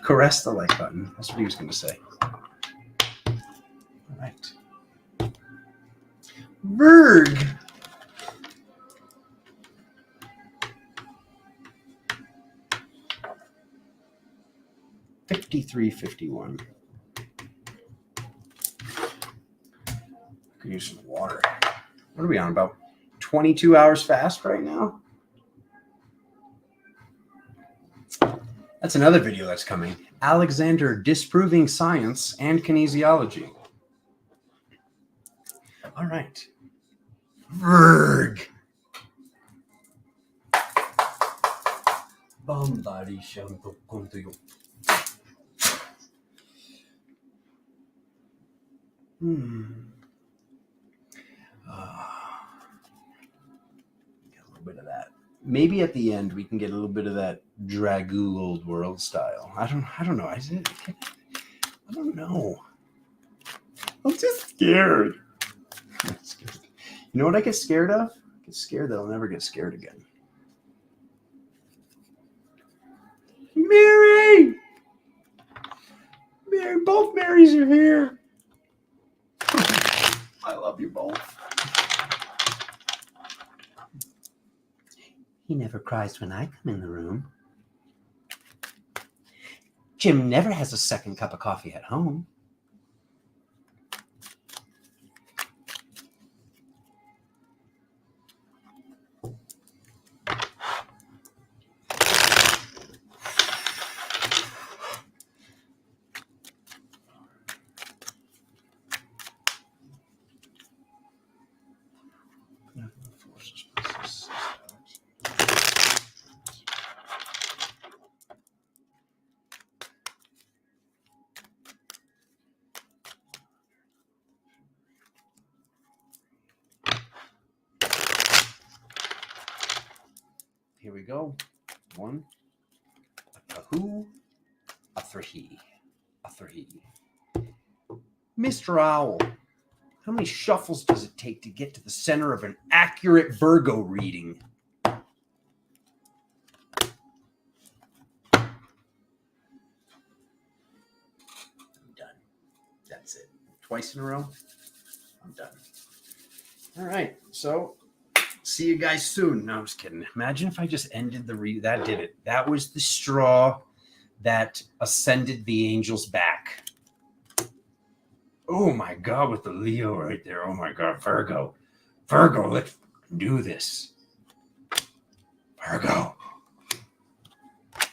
Caress the like button. That's what he was going to say. All right. Virg. $53.51. Could use some water. What are we on, about 22 hours fast right now? That's another video that's coming. Alexander disproving science and kinesiology. All right. Virg. Bambari shanto konto. Get a little bit of that. Maybe at the end we can get a little bit of that Dragoo old world style. I don't know. I don't know. I'm just scared. You know what I get scared of? I get scared that I'll never get scared again. Mary! Mary, both Marys are here. I love you both. He never cries when I come in the room. Jim never has a second cup of coffee at home. Here we go. 1, a 2, a 3, a 3. Mr. Owl, how many shuffles does it take to get to the center of an accurate Virgo reading? I'm done. That's it. Twice in a row. I'm done. All right. So see you guys soon. No, I was kidding. Imagine if I just ended the read. That did it. That was the straw that ascended the angels back. Oh my God, with the Leo right there. Oh my God, Virgo. Virgo, let's do this. Virgo.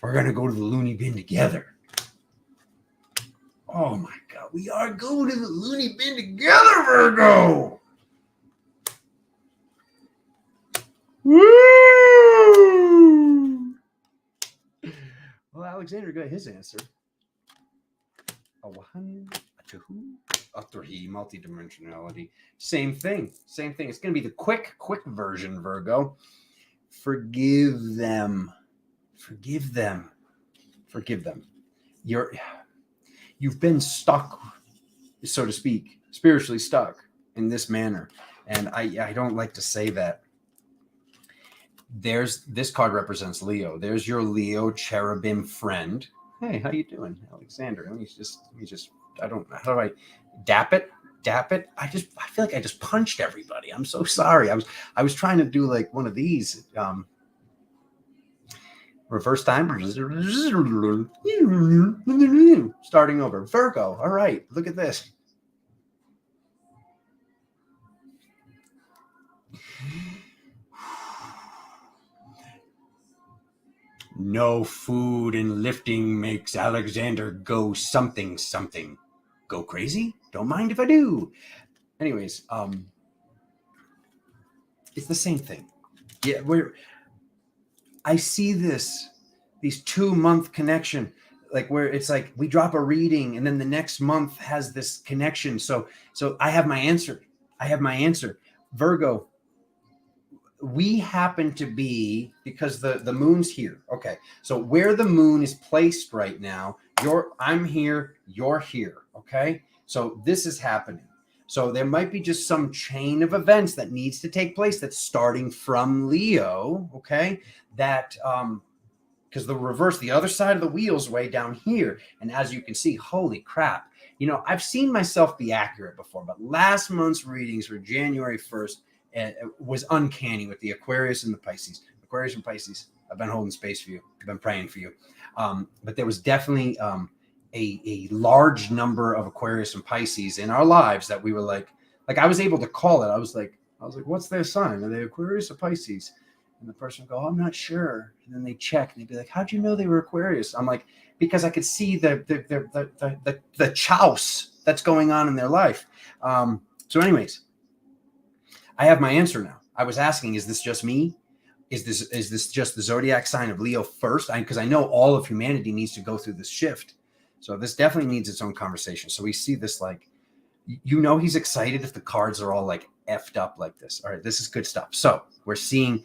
We're going to go to the loony bin together. Oh my God, we are going to the loony bin together, Virgo. Woo! Well, Alexander got his answer. A 1, a 2, a 3, multidimensionality. Same thing. Same thing. It's going to be the quick version, Virgo. Forgive them. Forgive them. Forgive them. You've been stuck, so to speak, spiritually stuck in this manner. And I don't like to say that. This card represents Leo. There's your Leo cherubim friend. Hey, how you doing, Alexander? Let me just I don't know. How do I dap it? I feel like I just punched everybody. I'm so sorry. I was trying to do like one of these reverse time. Starting over. Virgo. All right. Look at this. No food and lifting makes Alexander go something. Go crazy? Don't mind if I do. Anyways, it's the same thing. Yeah, I see these 2-month connection, like where it's like we drop a reading and then the next month has this connection. So I have my answer. Virgo, we happen to be, because the moon's here. Okay. So where the moon is placed right now, I'm here, you're here. Okay. So this is happening. So there might be just some chain of events that needs to take place that's starting from Leo. Okay. That, because the other side of the wheel's way down here. And as you can see, holy crap. I've seen myself be accurate before, but last month's readings were January 1st. And it was uncanny with the Aquarius and the Pisces. Aquarius and Pisces, I've been holding space for you. I've been praying for you. But there was definitely a large number of Aquarius and Pisces in our lives that we were like I was able to call it. I was like, what's their sign? Are they Aquarius or Pisces? And the person would go, I'm not sure. And then they check and they'd be like, how'd you know they were Aquarius? I'm like, because I could see the chouse that's going on in their life. So anyways, I have my answer now. I was asking, is this just me? Is this just the zodiac sign of Leo first? Because I know all of humanity needs to go through this shift. So this definitely needs its own conversation. So we see this like, he's excited if the cards are all like effed up like this. All right, this is good stuff. So we're seeing,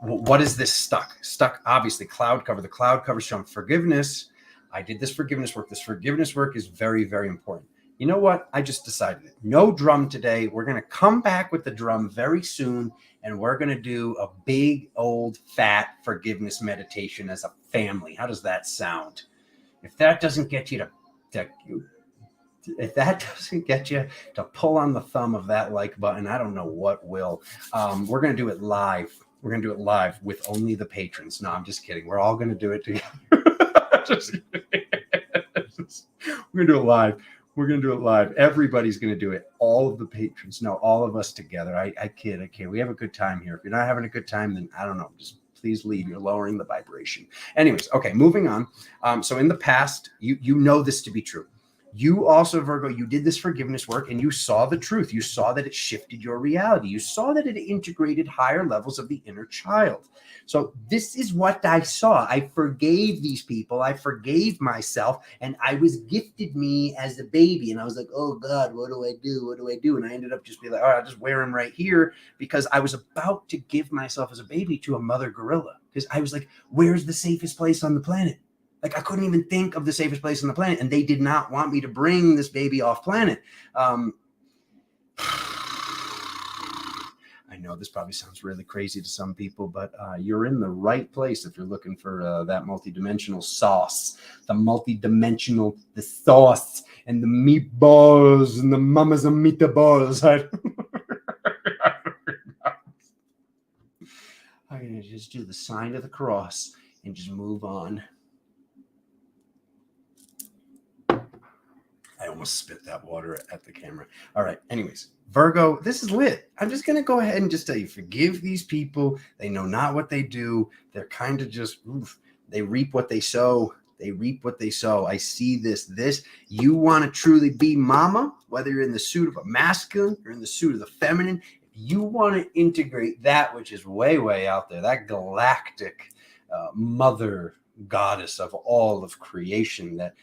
what is this stuck? Stuck, obviously, cloud cover. The cloud cover showing forgiveness. I did this forgiveness work. This forgiveness work is very, very important. You know what? I just decided it. No drum today. We're going to come back with the drum very soon, and we're going to do a big, old, fat forgiveness meditation as a family. How does that sound? If that doesn't get you to pull on the thumb of that like button, I don't know what will. We're going to do it live. We're going to do it live with only the patrons. No, I'm just kidding. We're all going to do it together. We're going to do it live. We're going to do it live. Everybody's going to do it. All of the patrons. No, all of us together. I kid. We have a good time here. If you're not having a good time, then I don't know. Just please leave. You're lowering the vibration. Anyways, okay, moving on. So in the past, you know this to be true. You also, Virgo, you did this forgiveness work and you saw the truth. You saw that it shifted your reality. You saw that it integrated higher levels of the inner child. So this is what I saw. I forgave these people. I forgave myself, and I was gifted me as a baby. And I was like, oh God, what do I do? What do I do? And I ended up just being like, all right, I'll just wear him right here, because I was about to give myself as a baby to a mother gorilla. Because I was like, where's the safest place on the planet? Like, I couldn't even think of the safest place on the planet, and they did not want me to bring this baby off planet. I know this probably sounds really crazy to some people, but you're in the right place if you're looking for that multidimensional sauce, the sauce, and the meatballs, and the mamas and meatballs. I'm going to just do the sign of the cross and just move on. I almost spit that water at the camera. All right. Anyways, Virgo, this is lit. I'm just going to go ahead and just tell you, forgive these people. They know not what they do. They're kind of just, they reap what they sow. They reap what they sow. I see this. You want to truly be mama, whether you're in the suit of a masculine or in the suit of the feminine. If you want to integrate that, which is way, way out there, that galactic mother goddess of all of creation, that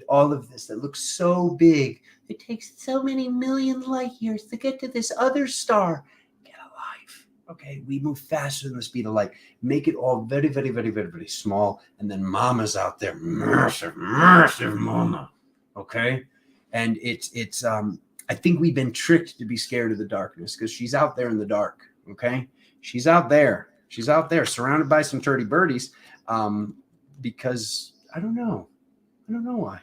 all of this that looks so big, it takes so many million light years to get to this other star. Get alive. Okay, we move faster than the speed of light. Make it all very, very, very, very, very small, and then mama's out there, massive mama. Okay, and it's I think we've been tricked to be scared of the darkness, because she's out there in the dark. Okay, she's out there, surrounded by some dirty birdies, because I don't know why.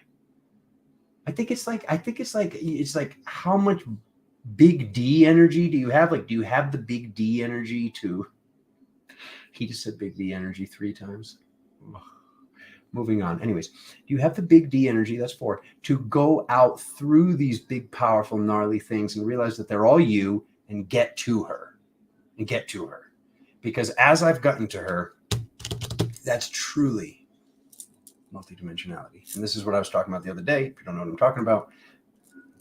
I think it's like how much big D energy do you have? Like, do you have the big D energy to? He just said big D energy 3 times. Moving on. Anyways, do you have the big D energy? That's 4, to go out through these big, powerful, gnarly things and realize that they're all you, and get to her. Because as I've gotten to her, that's truly multidimensionality. And this is what I was talking about the other day. If you don't know what I'm talking about,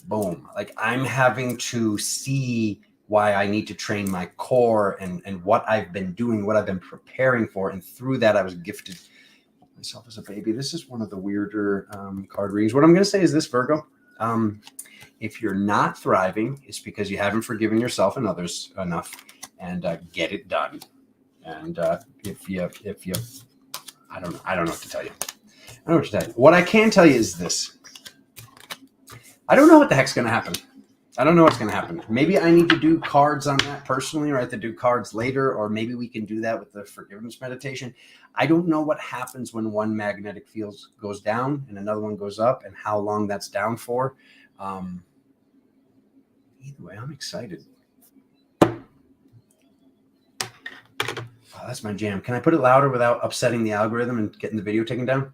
boom. Like, I'm having to see why I need to train my core and what I've been doing, what I've been preparing for. And through that, I was gifted myself as a baby. This is one of the weirder card readings. What I'm going to say is this, Virgo. If you're not thriving, it's because you haven't forgiven yourself and others enough, and get it done. And if you, I don't know what to tell you. What I can tell you is this. I don't know what the heck's going to happen. I don't know what's going to happen. Maybe I need to do cards on that personally, or I have to do cards later, or maybe we can do that with the forgiveness meditation. I don't know what happens when one magnetic field goes down and another one goes up, and how long that's down for. Either way, I'm excited. Oh, that's my jam. Can I put it louder without upsetting the algorithm and getting the video taken down?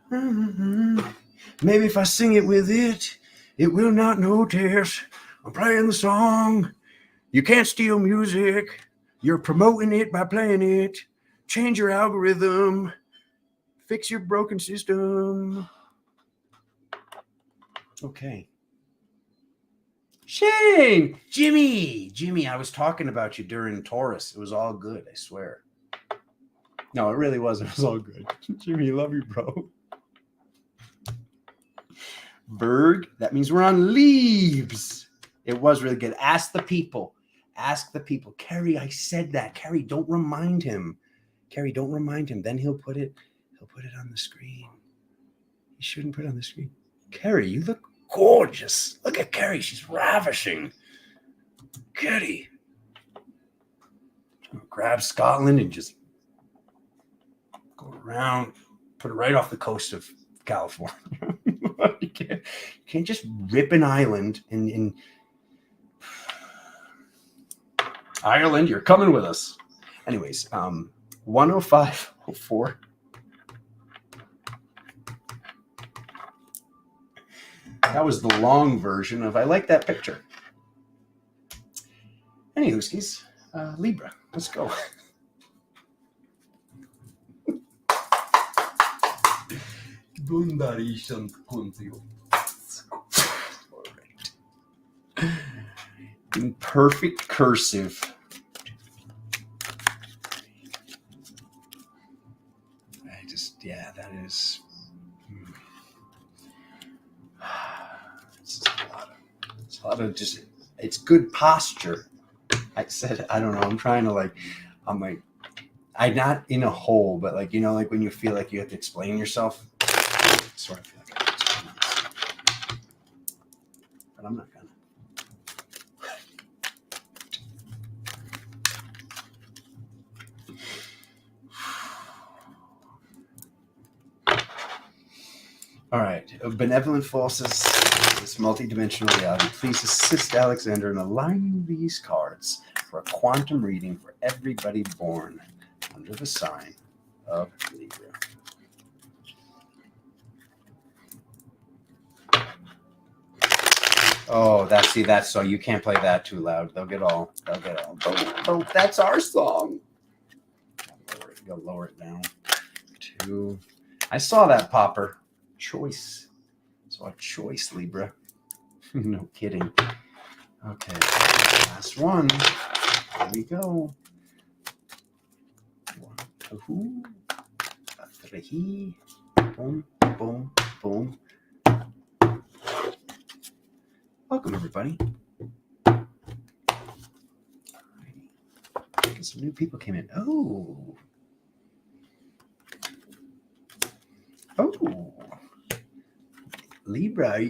Maybe if I sing it with it will not notice. I'm playing the song. You can't steal music. You're promoting it by playing it. Change your algorithm. Fix your broken system. Okay. Shane, Jimmy, I was talking about you during Taurus. It was all good, I swear. No, it really was. It was all good. Jimmy, love you, bro. Berg, that means we're on leaves. It was really good. Ask the people. Carrie, I said that. Carrie, don't remind him. Carrie, don't remind him. Then he'll put it on the screen. He shouldn't put it on the screen. Carrie, you look gorgeous. Look at Carrie. She's ravishing. Carrie. Grab Scotland and just go around, put it right off the coast of California. You can't just rip an island in Ireland. You're coming with us. Anyways, 10504. That was the long version of I like that picture. Anywhoskies, Libra, let's go. In perfect cursive. That is. It's a lot of just. It's good posture. I said, I don't know. I'm trying to I'm not in a hole, but like when you feel like you have to explain yourself. Sort of feel like I have to explain myself, but I'm not gonna. All right, benevolent forces, this multidimensional reality, please assist Alexander in aligning these cards for a quantum reading for everybody born under the sign of Libra. Oh, that's so you can't play that too loud. They'll get all. Don't, that's our song. You'll lower it down. 2. I saw that popper. Choice. So a choice, Libra. No kidding. Okay. Last one. Here we go. 1, 2, 3. Boom, boom, boom. Welcome, everybody. Some new people came in. Oh. Libra.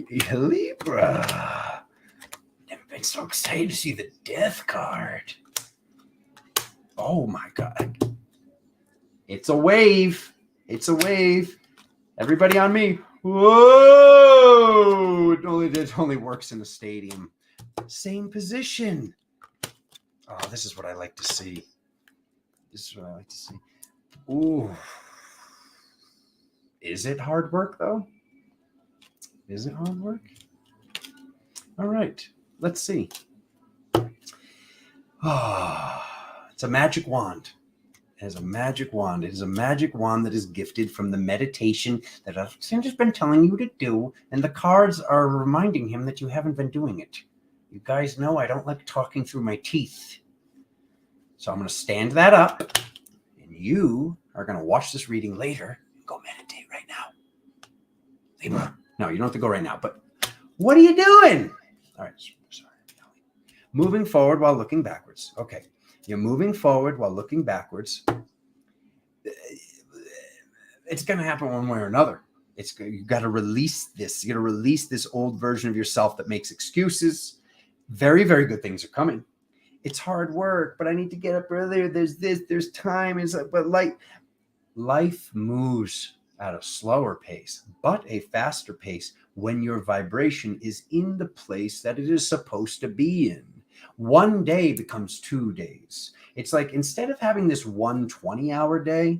Never been so excited to see the death card. Oh my God. It's a wave. Everybody on me. Whoa! It only works in a stadium. Same position. Oh, this is what I like to see. Ooh. Is it hard work, though? Is it hard work? All right. Let's see. It's a magic wand. It is a magic wand. It is a magic wand that is gifted from the meditation that I've just been telling you to do, and the cards are reminding him that you haven't been doing it. You guys know I don't like talking through my teeth. So I'm going to stand that up, and you are going to watch this reading later and go meditate right now. Libra. No, you don't have to go right now, but what are you doing? All right. Sorry. Moving forward while looking backwards. Okay. You're moving forward while looking backwards. It's going to happen one way or another. You got to release this. You got to release this old version of yourself that makes excuses. Very, very good things are coming. It's hard work, but I need to get up earlier. There's time. But life moves at a slower pace, but a faster pace when your vibration is in the place that it is supposed to be in. One day becomes 2 days. It's like instead of having this 1 20-hour day,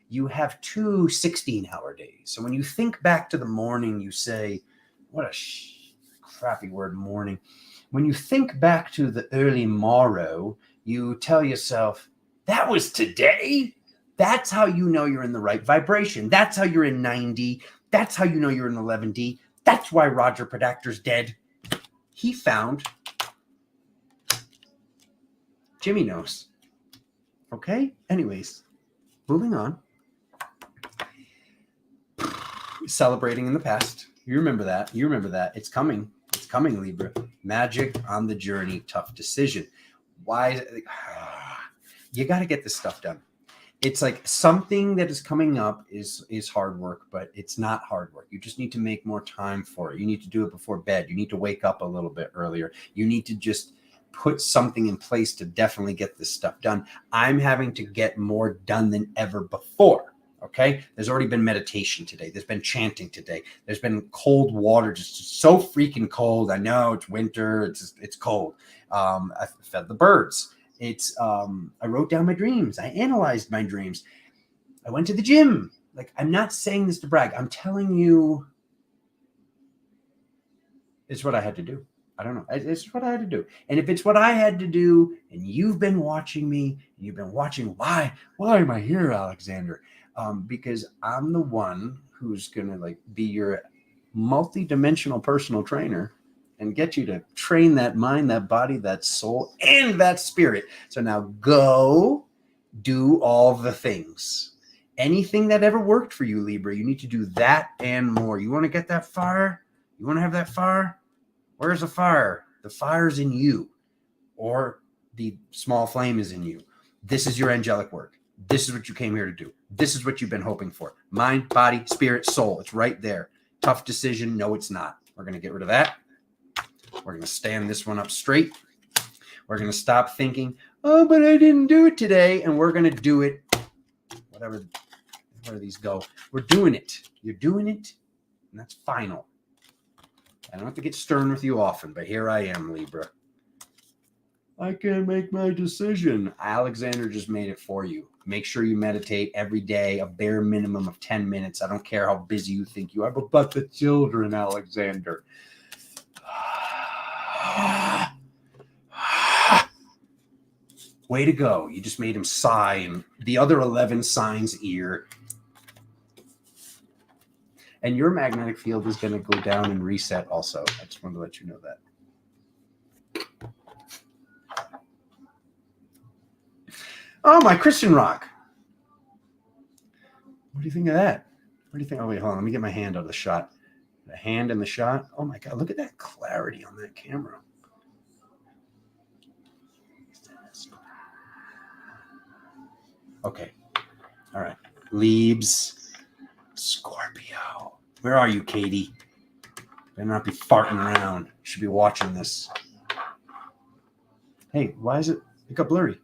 you have 2 16-hour days. So when you think back to the morning, you say, what a crappy word, morning. When you think back to the early morrow, you tell yourself, that was today? That's how you know you're in the right vibration. That's how you're in 9D. That's how you know you're in 11D. That's why Roger Predactor's dead. He found Jimmy knows. Okay? Anyways, moving on. Celebrating in the past. You remember that. It's coming. It's coming, Libra. Magic on the journey. Tough decision. Why? You got to get this stuff done. it's like something that is coming up is hard work, but it's not hard work. You just need to make more time for it. You need to do it before bed. You need to wake up a little bit earlier. You need to just put something in place to definitely get this stuff done. I'm having to get more done than ever before. Okay. There's already been meditation today. There's been chanting today. There's been cold water, just so freaking cold. I know it's winter. It's cold. I fed the birds. I wrote down my dreams. I analyzed my dreams. I went to the gym. Like, I'm not saying this to brag. I'm telling you it's what I had to do. I don't know. It's what I had to do. And if it's what I had to do, and you've been watching me, and you've been watching, why am I here, Alexander? Because I'm the one who's going to like be your multi-dimensional personal trainer and get you to train that mind, that body, that soul, and that spirit. So now go do all the things. Anything that ever worked for you, Libra, you need to do that and more. You want to get that fire? You want to have that fire? Where's the fire? The fire's in you, or the small flame is in you. This is your angelic work. This is what you came here to do. This is what you've been hoping for. Mind, body, spirit, soul. It's right there. Tough decision. No, it's not. We're going to get rid of that. We're going to stand this one up straight. We're going to stop thinking, oh, but I didn't do it today. And we're going to do it. Whatever, where these go. We're doing it. You're doing it. And that's final. I don't have to get stern with you often, but here I am, Libra. I can't make my decision. Alexander just made it for you. Make sure you meditate every day, a bare minimum of 10 minutes. I don't care how busy you think you are, but the children, Alexander. Way to go. You just made him sigh in the other 11 signs' ear. And your magnetic field is going to go down and reset also. I just wanted to let you know that. Oh, my Christian rock. What do you think of that? What do you think? Oh, wait, hold on. Let me get my hand out of the shot. The hand in the shot. Oh, my God. Look at that clarity on that camera. Okay. All right. Leaves. Scorpio. Where are you, Katie? Better not be farting around. You should be watching this. Hey, why is it got blurry?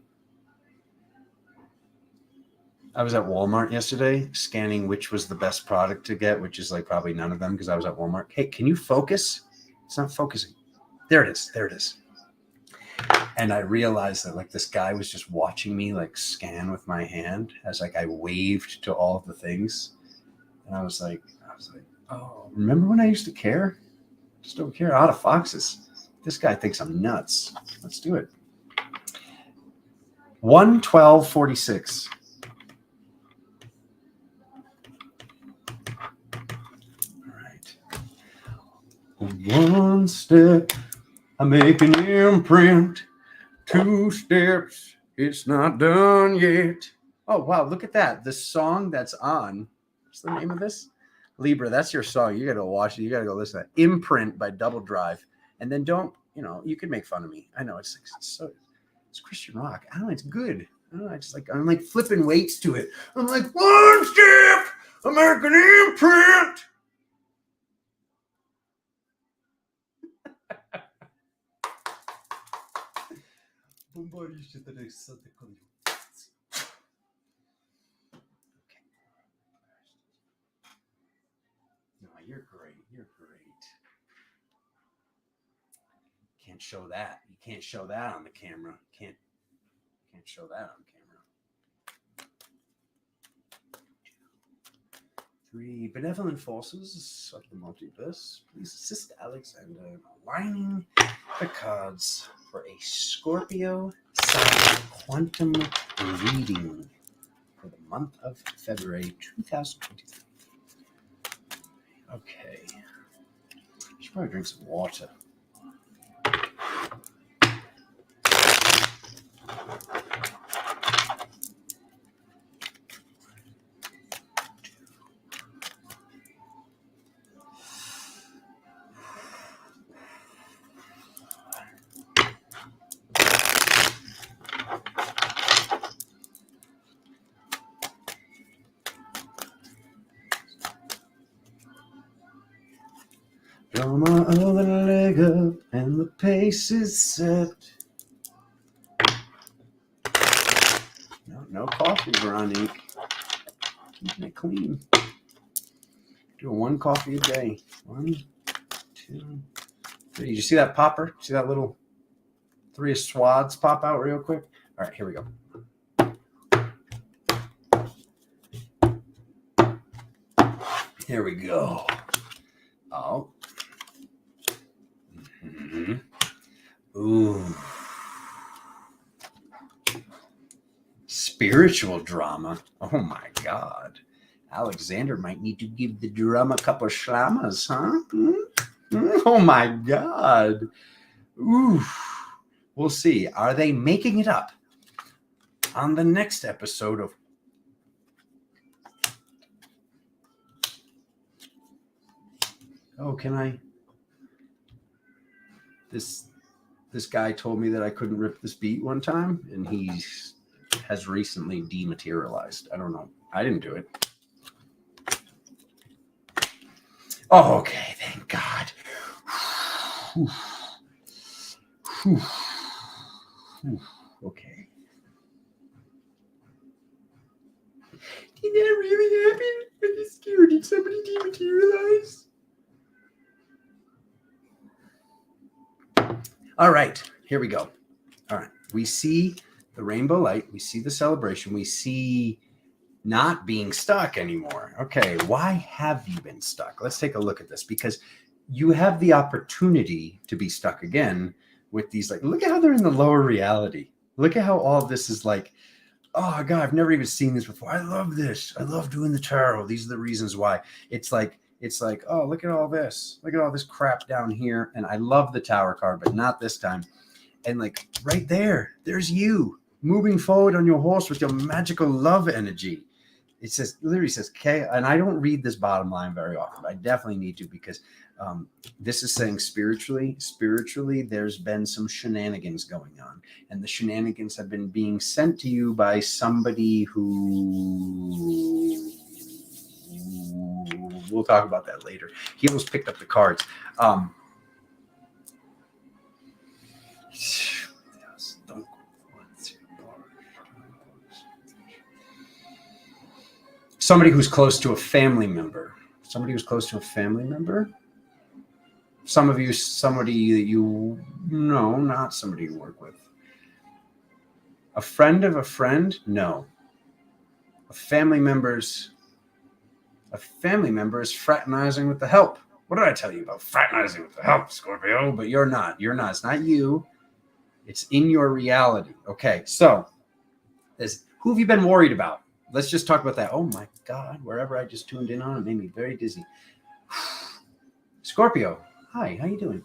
I was at Walmart yesterday scanning which was the best product to get, which is like probably none of them because I was at Walmart. Hey, can you focus? It's not focusing. There it is. There it is. And I realized that like this guy was just watching me like scan with my hand as like I waved to all of the things. And I was like, oh, remember when I used to care? Just don't care. Out of foxes. This guy thinks I'm nuts. Let's do it. 1/12/46. All right. One step, I make an imprint. 2 steps, it's not done yet. Oh, wow. Look at that. The song that's on. What's the name of this? Libra, that's your song. You got to watch it. You got to go listen to that. Imprint by Double Drive. And then don't, you can make fun of me. I know it's Christian rock. I don't know. It's good. I don't know. I'm like flipping weights to it. I'm like, one step, American imprint. No, you're great. You're great. Can't show that. You can't show that on the camera. Can't show that on camera. 3 benevolent forces of the multiverse, please assist Alexander in aligning the cards for a Scorpio sign quantum reading for the month of February 2023. Okay. I should probably drink some water. Draw my other leg up and the pace is set. No coffee, Veronique. Keeping it clean. Doing 1 coffee a day. 1, 2, 3. Did you see that popper? See that little 3 swads pop out real quick? All right, here we go. Here we go. Oh. Mm-hmm. Ooh. Spiritual drama. Oh my God. Alexander might need to give the drum a couple of schlamas, huh? Oh my God. Ooh. We'll see. Are they making it up on the next episode of Oh, can I? This guy told me that I couldn't rip this beat one time, and he has recently dematerialized. I don't know. I didn't do it. Oh, okay. Thank God. Okay. Did that really happen? I'm just scared. Did somebody dematerialize? All right, here we go. All right, we see the rainbow light. We see the celebration. We see not being stuck anymore. Okay, why have you been stuck? Let's take a look at this, because you have the opportunity to be stuck again with these, like, look at how they're in the lower reality. Look at how all of this is like, oh God, I've never even seen this before. I love this. I love doing the tarot. These are the reasons why. It's like, oh, look at all this. Look at all this crap down here. And I love the Tower card, but not this time. And like right there, there's you moving forward on your horse with your magical love energy. It says, literally says, okay. And I don't read this bottom line very often, but I definitely need to, because this is saying spiritually, there's been some shenanigans going on. And the shenanigans have been being sent to you by somebody who... We'll talk about that later. He almost picked up the cards. Somebody who's close to a family member. Some of you, somebody that you know, not somebody you work with. A friend of a friend? No. A family member is fraternizing with the help. What did I tell you about fraternizing with the help, Scorpio? But you're not. It's not you. It's in your reality. Okay, so who have you been worried about? Let's just talk about that. Oh my God, wherever I just tuned in on, it made me very dizzy. Scorpio, hi, how you doing?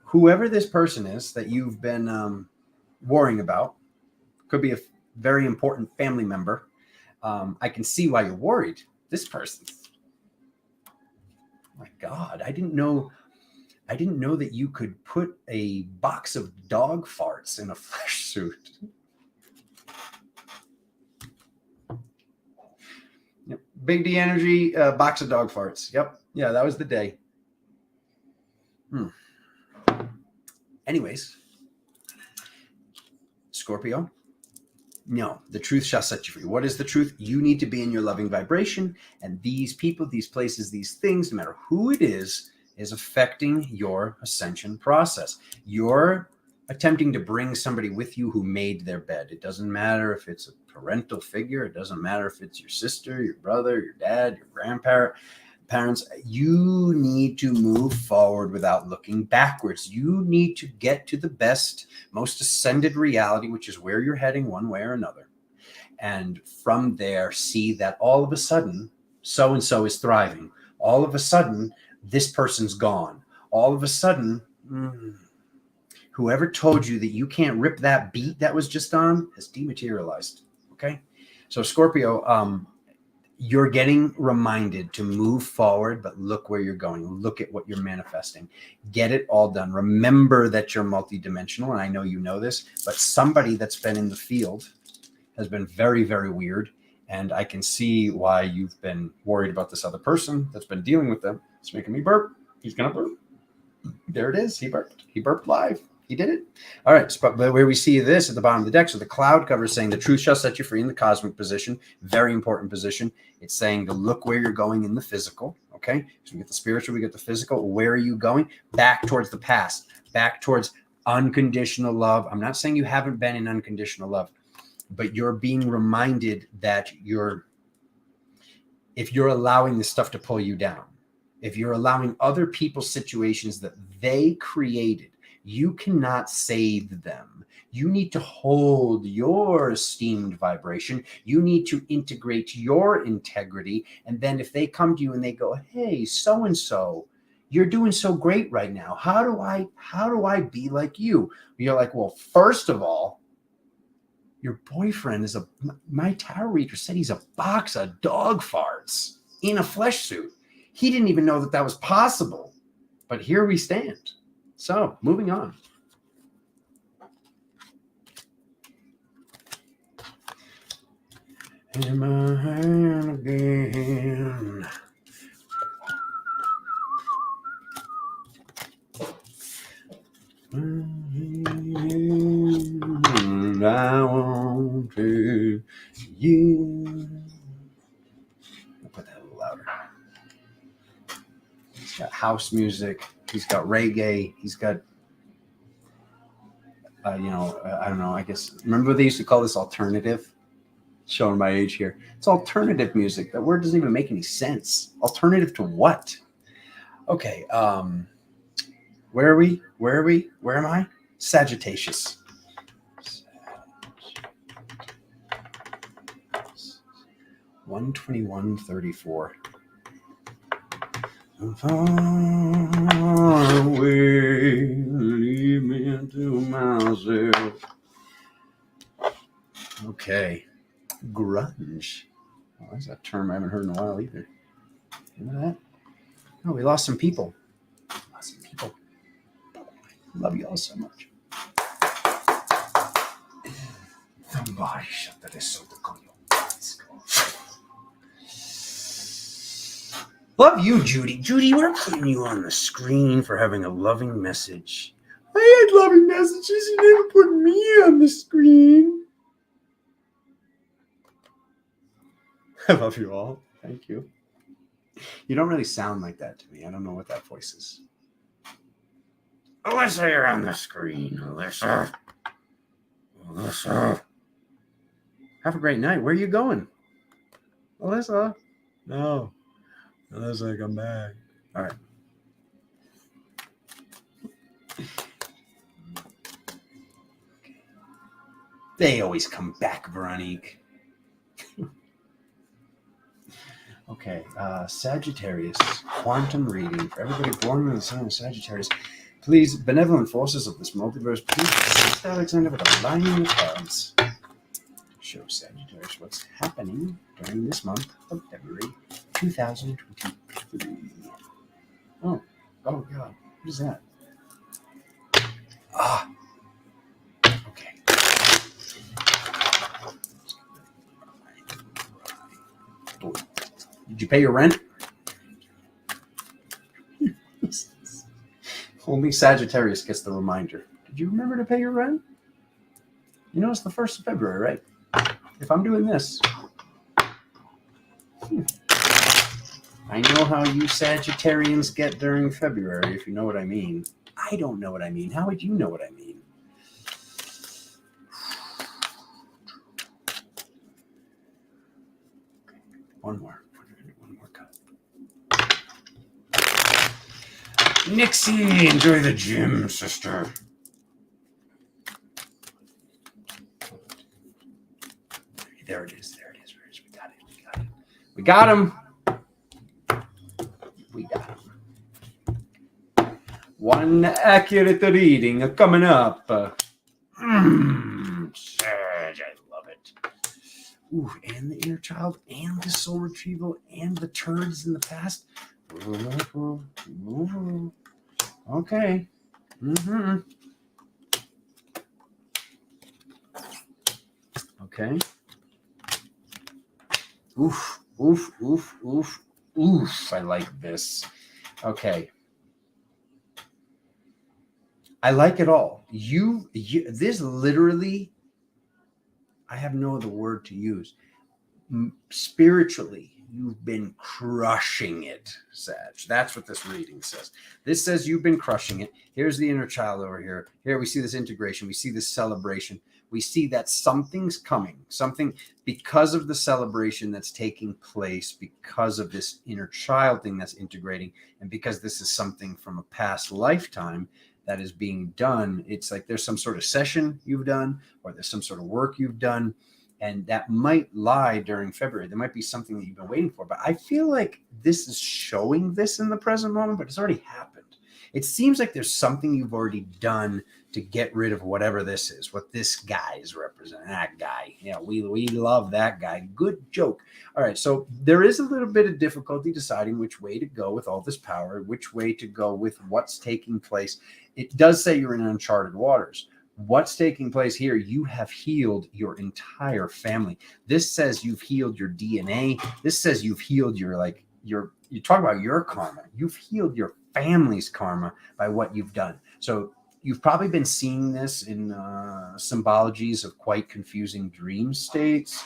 Whoever this person is that you've been worrying about, could be a very important family member. I can see why you're worried. This person. Oh my God, I didn't know that you could put a box of dog farts in a flesh suit. Yep. Big D energy, box of dog farts. Yep. Yeah, that was the day. Anyways, Scorpio. No, the truth shall set you free. What is the truth? You need to be in your loving vibration. And these people, these places, these things, no matter who it is affecting your ascension process. You're attempting to bring somebody with you who made their bed. It doesn't matter if it's a parental figure. It doesn't matter if it's your sister, your brother, your dad, your grandparents. You need to move forward without looking backwards. You need to get to the best, most ascended reality, which is where you're heading one way or another. And from there, see that all of a sudden, so-and-so is thriving. All of a sudden, this person's gone. All of a sudden, whoever told you that you can't rip that beat that was just on has dematerialized. Okay? So Scorpio, you're getting reminded to move forward, but look where you're going. Look at what you're manifesting. Get it all done. Remember that you're multidimensional, and I know you know this, but somebody that's been in the field has been very, very weird, and I can see why you've been worried about this other person that's been dealing with them. It's making me burp. He's going to burp. There it is. He burped. He burped live. He did it. All right. But where we see this at the bottom of the deck, so the cloud cover is saying the truth shall set you free in the cosmic position. Very important position. It's saying to look where you're going in the physical. Okay. So we get the spiritual, we get the physical. Where are you going? Back towards the past, back towards unconditional love. I'm not saying you haven't been in unconditional love, but you're being reminded that if you're allowing this stuff to pull you down, if you're allowing other people's situations that they created, you cannot save them. You need to hold your esteemed vibration. You need to integrate your integrity. And then if they come to you and they go, hey, so-and-so, you're doing so great right now. How do I be like you? You're like, well, first of all, your boyfriend is my tarot reader said he's a box of dog farts in a flesh suit. He didn't even know that was possible. But here we stand. So, moving on. In my hand again. And I want to you. I'll put that a little louder. He's got house music. He's got reggae. He's got, I don't know. I guess, remember they used to call this alternative? Showing my age here. It's alternative music. That word doesn't even make any sense. Alternative to what? Okay. Where are we? Where am I? Sagittarius. 121:34. Far away, leave me to myself. Okay. Grunge. Oh, that's a term I haven't heard in a while either. Remember that? Oh, we lost some people. Love you all so much. Love you, Judy. Judy, we're putting you on the screen for having a loving message. I had loving messages. You never put me on the screen. I love you all. Thank you. You don't really sound like that to me. I don't know what that voice is. Alyssa, you're on the screen. Alyssa. Have a great night. Where are you going? Alyssa. No. Alyssa, come back. All right. They always come back, Veronique. Okay. Sagittarius. Quantum reading. For everybody born in the sign of Sagittarius. Please, benevolent forces of this multiverse, please assist Alexander with a line of cards. Show Sagittarius what's happening during this month of February 2023. Oh God. What is that? Okay. Did you pay your rent? Only Sagittarius gets the reminder. Did you remember to pay your rent? You know it's the 1st of February, right? If I'm doing this. I know how you Sagittarians get during February, if you know what I mean. I don't know what I mean. How would you know what I mean? One more cut. Nixie, enjoy the gym, sister. There it is. We got him. One accurate reading coming up. Sag, I love it. Ooh, and the inner child, and the soul retrieval, and the turds in the past. Okay. Okay. Oof. I like this. Okay. I like it all. You this literally, I have no other word to use. Spiritually, you've been crushing it, Sag. That's what this reading says. This says you've been crushing it. Here's the inner child over here. Here we see this integration. We see this celebration. We see that something's coming. Something, because of the celebration that's taking place, because of this inner child thing that's integrating, and because this is something from a past lifetime that is being done. It's like there's some sort of session you've done, or there's some sort of work you've done. And that might lie during February. There might be something that you've been waiting for. But I feel like this is showing this in the present moment, but it's already happened. It seems like there's something you've already done to get rid of whatever this is, what this guy is representing. That guy. Yeah, we love that guy. Good joke. All right, so there is a little bit of difficulty deciding which way to go with all this power, which way to go with what's taking place. It does say you're in uncharted waters. What's taking place here? You have healed your entire family. This says you've healed your DNA. This says you've healed you talk about your karma. You've healed your family's karma by what you've done. So you've probably been seeing this in symbologies of quite confusing dream states.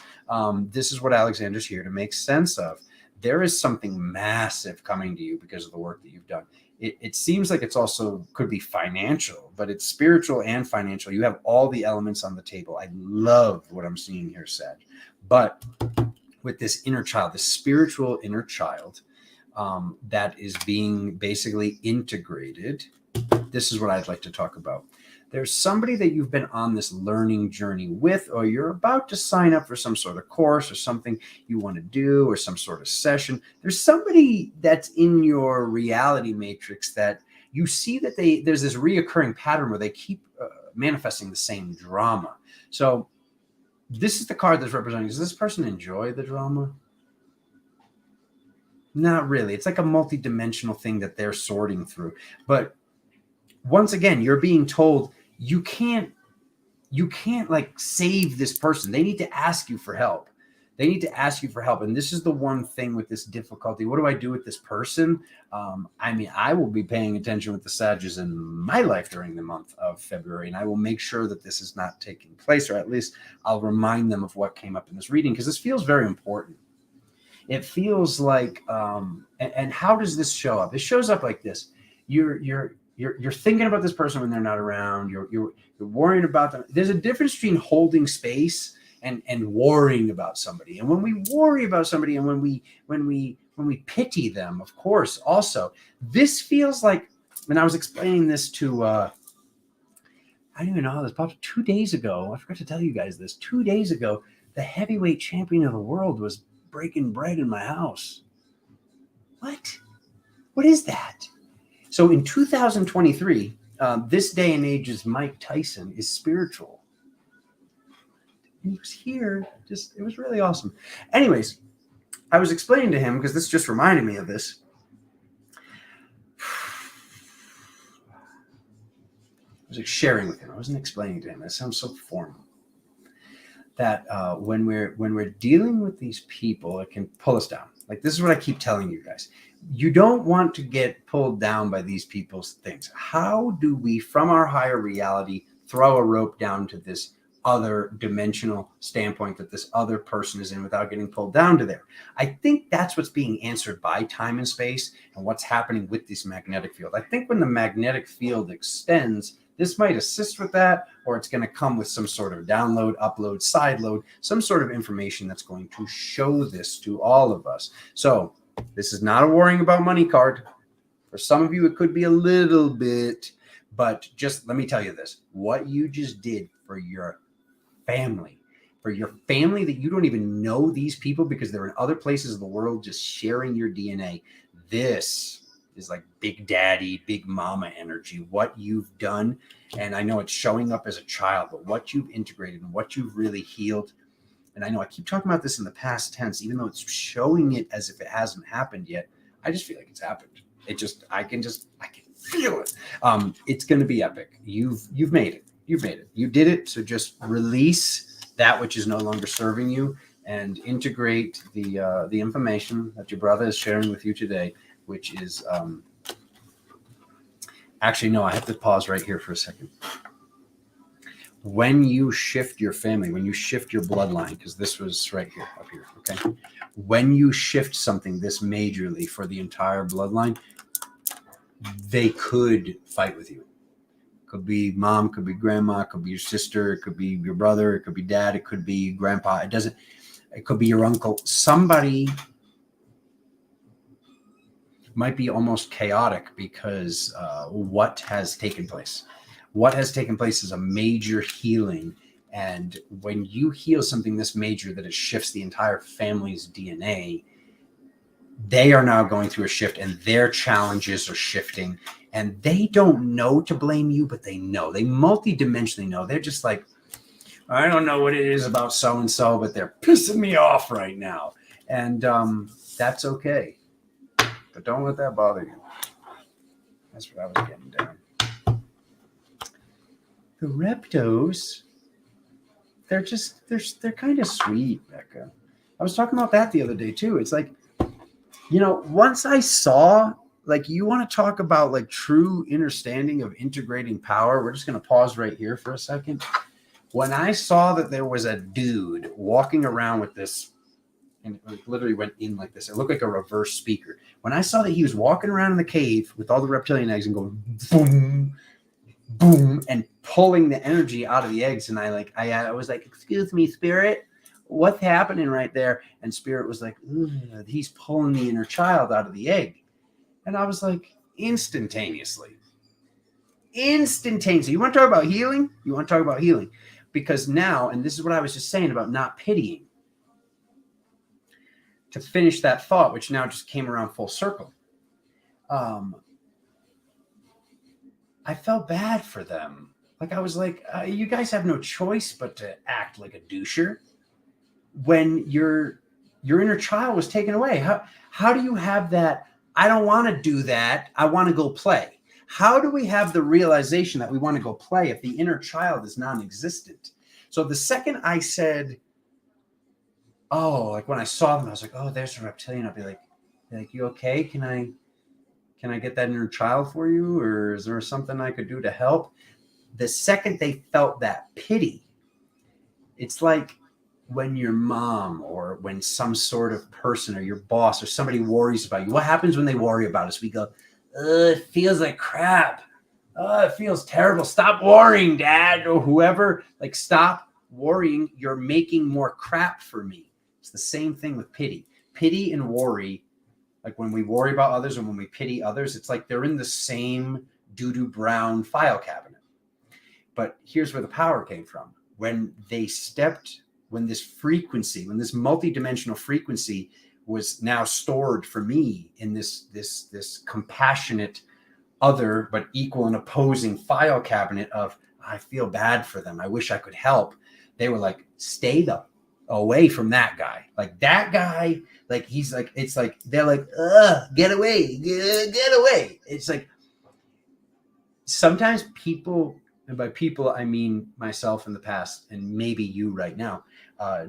This is what Alexander's here to make sense of. There is something massive coming to you because of the work that you've done. It seems like it's also could be financial, but it's spiritual and financial. You have all the elements on the table. I love what I'm seeing here, Sag. But with this inner child, this spiritual inner child that is being basically integrated, this is what I'd like to talk about. There's somebody that you've been on this learning journey with, or you're about to sign up for some sort of course or something you want to do, or some sort of session. There's somebody that's in your reality matrix that you see that there's this reoccurring pattern where they keep manifesting the same drama. So this is the card that's representing. Does this person enjoy the drama? Not really. It's like a multi-dimensional thing that they're sorting through. But once again, you're being told you can't like save this person. They need to ask you for help. They need to ask you for help. And this is the one thing with this difficulty. What do I do with this person? I mean, I will be paying attention with the Sages in my life during the month of February, and I will make sure that this is not taking place, or at least I'll remind them of what came up in this reading, because this feels very important. It feels like, and how does this show up? It shows up like this. You're thinking about this person when they're not around. You're worrying about them. There's a difference between holding space and worrying about somebody. And when we worry about somebody, and when we pity them, of course, also, this feels like, when I was explaining this to, I don't even know how this popped up 2 days ago. I forgot to tell you guys this. 2 days ago, the heavyweight champion of the world was breaking bread in my house. What is that? So in 2023, this day and age's Mike Tyson is spiritual. And he was here. It was really awesome. Anyways, I was explaining to him, because this just reminded me of this. I was sharing with him. I wasn't explaining to him. That sounds so formal. That when we're dealing with these people, it can pull us down. Like, this is what I keep telling you guys. You don't want to get pulled down by these people's things. How do we, from our higher reality, throw a rope down to this other dimensional standpoint that this other person is in without getting pulled down to there? I think that's what's being answered by time and space, and what's happening with this magnetic field. I think when the magnetic field extends, this might assist with that, or it's going to come with some sort of download, upload, sideload, some sort of information that's going to show this to all of us. So this is not a worrying about money card. For some of you, it could be a little bit, but just let me tell you this. What you just did for your family that you don't even know these people because they're in other places of the world just sharing your DNA, this is like big daddy, big mama energy, what you've done. And I know it's showing up as a child, but what you've integrated and what you've really healed. And I know I keep talking about this in the past tense, even though it's showing it as if it hasn't happened yet. I just feel like it's happened. I can feel it. It's going to be epic. You've made it. You've made it. You did it. So just release that which is no longer serving you and integrate the information that your brother is sharing with you today, which is Actually, no, I have to pause right here for a second. When you shift your family, when you shift your bloodline, because this was right here, up here, okay? When you shift something this majorly for the entire bloodline, they could fight with you. Could be mom, could be grandma, could be your sister, it could be your brother, it could be dad, it could be grandpa. It could be your uncle. Somebody might be almost chaotic because what has taken place? What has taken place is a major healing. And when you heal something this major that it shifts the entire family's DNA, they are now going through a shift and their challenges are shifting. And they don't know to blame you, but they know. They multidimensionally know. They're just like, I don't know what it is about so-and-so, but they're pissing me off right now. And that's okay. But don't let that bother you. That's what I was getting down. The Reptos, they're kind of sweet, Becca. I was talking about that the other day too. It's like, once I saw, like, you want to talk about like true understanding of integrating power. We're just going to pause right here for a second. When I saw that there was a dude walking around with this, and it literally went in like this. It looked like a reverse speaker. When I saw that he was walking around in the cave with all the reptilian eggs and going boom, boom, and pulling the energy out of the eggs. And I was like, excuse me, spirit, what's happening right there? And spirit was like, he's pulling the inner child out of the egg. And I was like, instantaneously. You want to talk about healing? You want to talk about healing? Because now, and this is what I was just saying about not pitying, to finish that thought, which now just came around full circle. I felt bad for them. Like, I was like, you guys have no choice but to act like a doucher when your inner child was taken away. How do you have that? I don't want to do that. I want to go play. How do we have the realization that we want to go play if the inner child is non-existent? So the second I said, oh, like when I saw them, I was like, oh, there's a reptilian. I'll be like, you okay? Can I get that inner child for you? Or is there something I could do to help? The second they felt that pity, it's like when your mom or when some sort of person or your boss or somebody worries about you. What happens when they worry about us? We go, it feels like crap. It feels terrible. Stop worrying, Dad, or whoever. Like, stop worrying. You're making more crap for me. It's the same thing with pity. Pity and worry, like when we worry about others and when we pity others, it's like they're in the same doo-doo brown file cabinet. But here's where the power came from. When this multidimensional frequency was now stored for me in this compassionate other but equal and opposing file cabinet of, I feel bad for them, I wish I could help. They were like, stay away from that guy. Like, that guy, like, he's like, it's like they're like, get away, get away. It's like sometimes people, and by people I mean myself in the past and maybe you right now,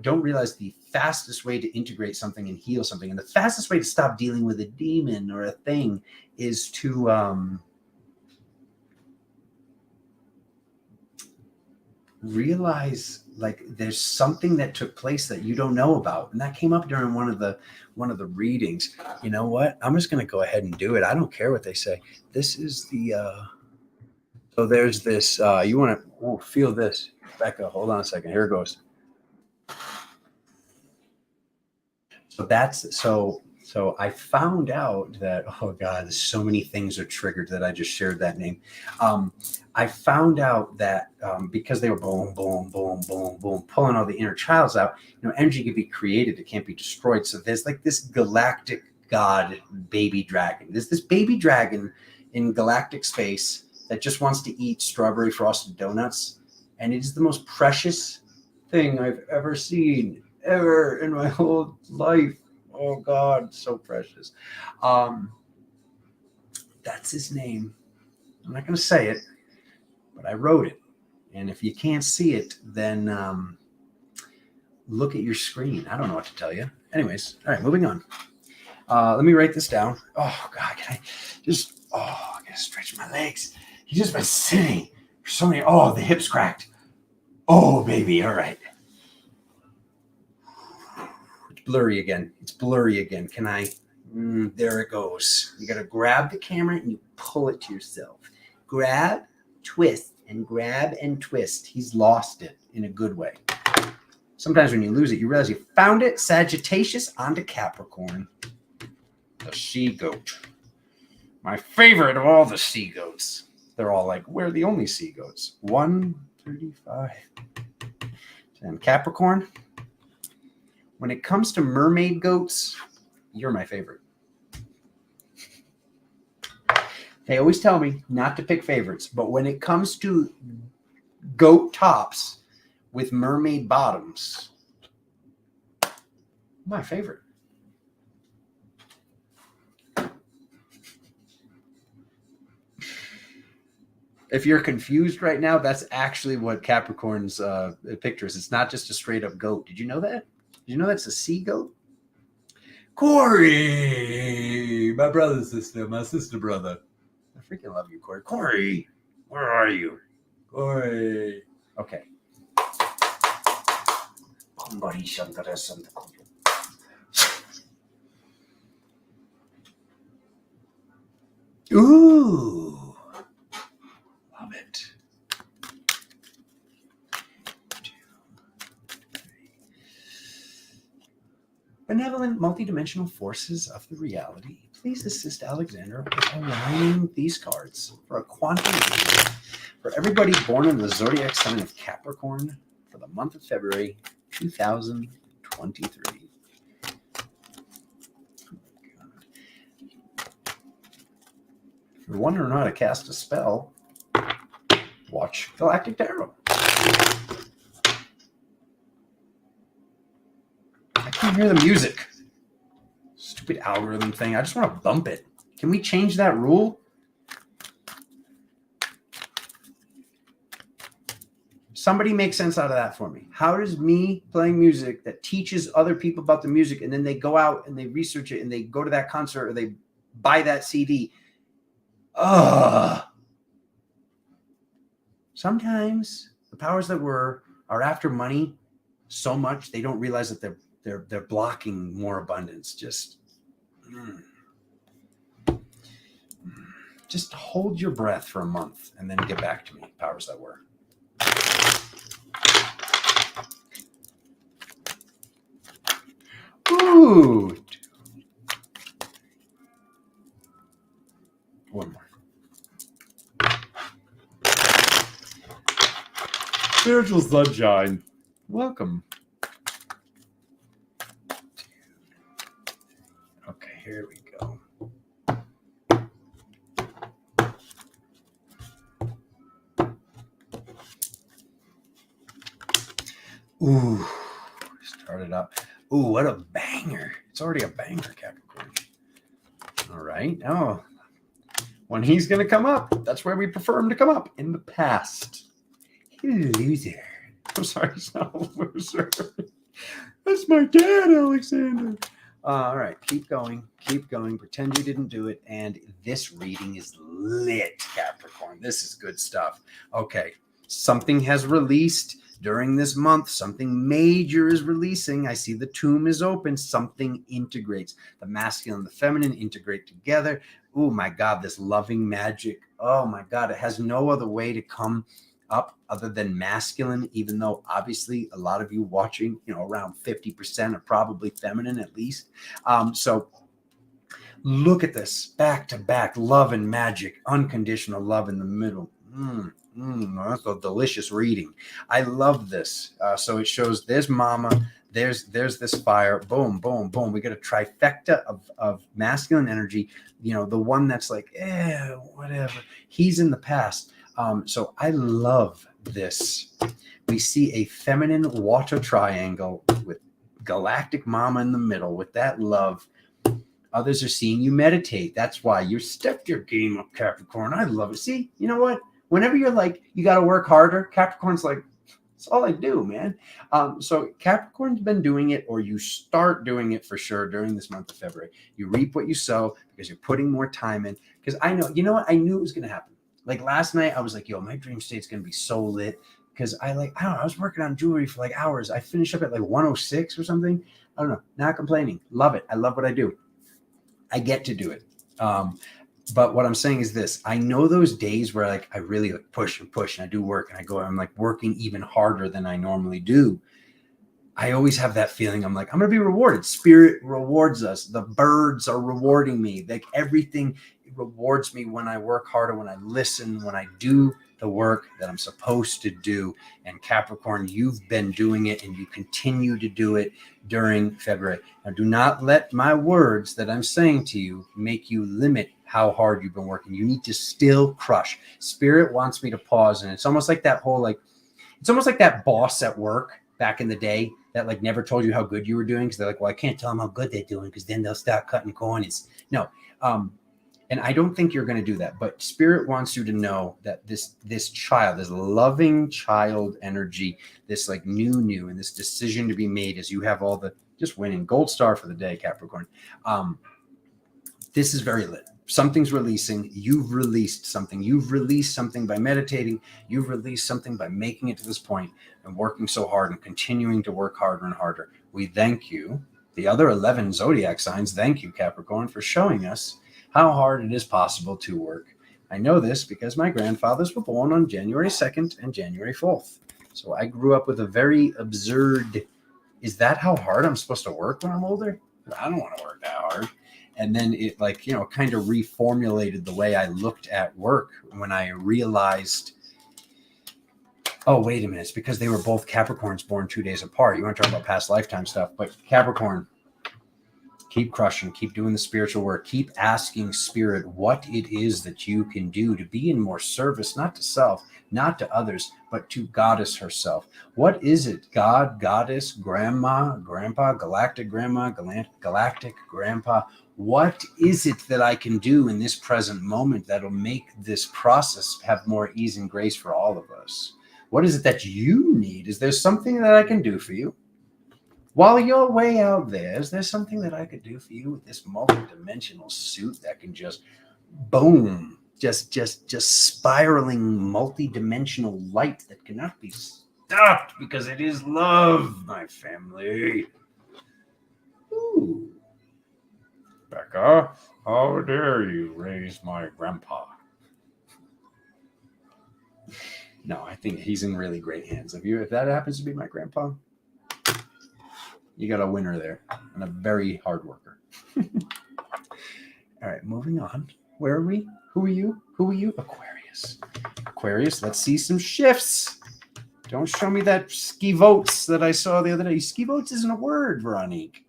don't realize the fastest way to integrate something and heal something, and the fastest way to stop dealing with a demon or a thing, is to realize like there's something that took place that you don't know about. And that came up during one of the readings. You know what? I'm just going to go ahead and do it. I don't care what they say. This is the so there's this you want to feel this, Becca. Hold on a second. Here it goes. So I found out that, oh God, so many things are triggered that I just shared that name. I found out that because they were boom, boom, boom, boom, boom, pulling all the inner childs out, energy can be created. It can't be destroyed. So there's like this galactic god baby dragon. There's this baby dragon in galactic space that just wants to eat strawberry frosted donuts. And it is the most precious thing I've ever seen, ever in my whole life. Oh God, so precious. That's his name. I'm not going to say it, but I wrote it. And if you can't see it, then look at your screen. I don't know what to tell you. Anyways, all right, moving on. Let me write this down. Oh God, can I just, I gotta stretch my legs. He's just been sitting for so many. Oh, the hips cracked. Oh, baby. All right. It's blurry again. It's blurry again. Can I? There it goes. You got to grab the camera and you pull it to yourself. Grab, twist, and grab and twist. He's lost it in a good way. Sometimes when you lose it, you realize you found it. Sagittarius onto Capricorn. The sea goat. My favorite of all the sea goats. They're all like, we're the only sea goats. 135. And Capricorn. When it comes to mermaid goats, you're my favorite. They always tell me not to pick favorites, but when it comes to goat tops with mermaid bottoms, my favorite. If you're confused right now, that's actually what Capricorn's picture is. It's not just a straight up goat. Did you know that? Did you know that's a sea goat? Corey, my brother, sister, my sister, brother. I freaking love you, Corey. Corey, where are you? Corey. Okay. Ooh. Love it. 2, 3. Benevolent multidimensional forces of the reality, please assist Alexander with aligning these cards for a quantum reading for everybody born in the zodiac sign of Capricorn for the month of February 2023. If you're wondering how to cast a spell, watch Galactic Tarot. I can't hear the music. Stupid algorithm thing. I just want to bump it. Can we change that rule? Somebody make sense out of that for me. How does me playing music that teaches other people about the music and then they go out and they research it and they go to that concert or they buy that CD? Sometimes the powers that were are after money so much they don't realize that they're blocking more abundance. Just hold your breath for a month and then get back to me, powers that were. Ooh. One more. Spiritual sunshine. Welcome. Okay, here we go. Ooh, started up. Ooh, what a banger. It's already a banger, Capricorn. All right. Oh, when he's going to come up, that's where we prefer him to come up in the past. Loser. I'm sorry, he's not a loser. That's my dad, Alexander. All right, keep going. Keep going. Pretend you didn't do it. And this reading is lit, Capricorn. This is good stuff. Okay, something has released during this month. Something major is releasing. I see the tomb is open. Something integrates. The masculine and the feminine integrate together. Oh, my God, this loving magic. Oh, my God, it has no other way to come up other than masculine, even though obviously a lot of you watching, around 50% are probably feminine at least. So look at this back to back love and magic, unconditional love in the middle. That's a delicious reading. I love this. So it shows there's mama, there's this fire, boom, boom, boom. We got a trifecta of masculine energy, the one that's like, whatever. He's in the past. So I love this. We see a feminine water triangle with galactic mama in the middle with that love. Others are seeing you meditate. That's why you stepped your game up, Capricorn. I love it. See, you know what? Whenever you're like, you got to work harder, Capricorn's like, That's all I do, man. So Capricorn's been doing it, or you start doing it for sure during this month of February. You reap what you sow because you're putting more time in. Because I know, you know what? I knew it was going to happen. Like last night, I was like, yo, my dream state's going to be so lit. Because I don't know, I was working on jewelry for like hours. I finished up at like 106 or something. I don't know, not complaining. Love it. I love what I do. I get to do it. But what I'm saying is this: I know those days where like I really like push and push and I do work and I'm like working even harder than I normally do. I always have that feeling. I'm like, I'm going to be rewarded. Spirit rewards us. The birds are rewarding me. Like everything rewards me when I work harder, when I listen, when I do the work that I'm supposed to do. And Capricorn, you've been doing it and you continue to do it during February. Now, do not let my words that I'm saying to you make you limit how hard you've been working. You need to still crush. Spirit wants me to pause. And it's almost like that whole, like, it's almost like that boss at work back in the day that like never told you how good you were doing. Because they're like, well, I can't tell them how good they're doing because then they'll start cutting corners. No. And I don't think you're going to do that. But Spirit wants you to know that this child, this loving child energy, this like new, and this decision to be made as you have all the just winning gold star for the day, Capricorn. This is very lit. Something's releasing. You've released something. You've released something by meditating. You've released something by making it to this point and working so hard and continuing to work harder and harder. We thank you. The other 11 zodiac signs, thank you, Capricorn, for showing us how hard it is possible to work. I know this because my grandfathers were born on January 2nd and January 4th. So I grew up with a very absurd, is that how hard I'm supposed to work when I'm older? I don't want to work that hard. And then it like, you know, kind of reformulated the way I looked at work when I realized, oh, wait a minute. It's because they were both Capricorns born 2 days apart. You want to talk about past lifetime stuff, but Capricorn, keep crushing, keep doing the spiritual work, keep asking Spirit what it is that you can do to be in more service, not to self, not to others, but to Goddess herself. What is it? God, Goddess, Grandma, Grandpa, Galactic Grandma, Galactic Grandpa. What is it that I can do in this present moment that'll make this process have more ease and grace for all of us? What is it that you need? Is there something that I can do for you? While you're way out there, is there something that I could do for you with this multi-dimensional suit that can just boom, just spiraling multi-dimensional light that cannot be stopped because it is love, my family. Ooh. Becca, how dare you raise my grandpa? No, I think he's in really great hands. If that happens to be my grandpa, you got a winner there and a very hard worker. All right, moving on. Where are we? Who are you? Who are you? Aquarius. Aquarius, let's see some shifts. Don't show me that ski votes that I saw the other day. Ski votes isn't a word, Veronique.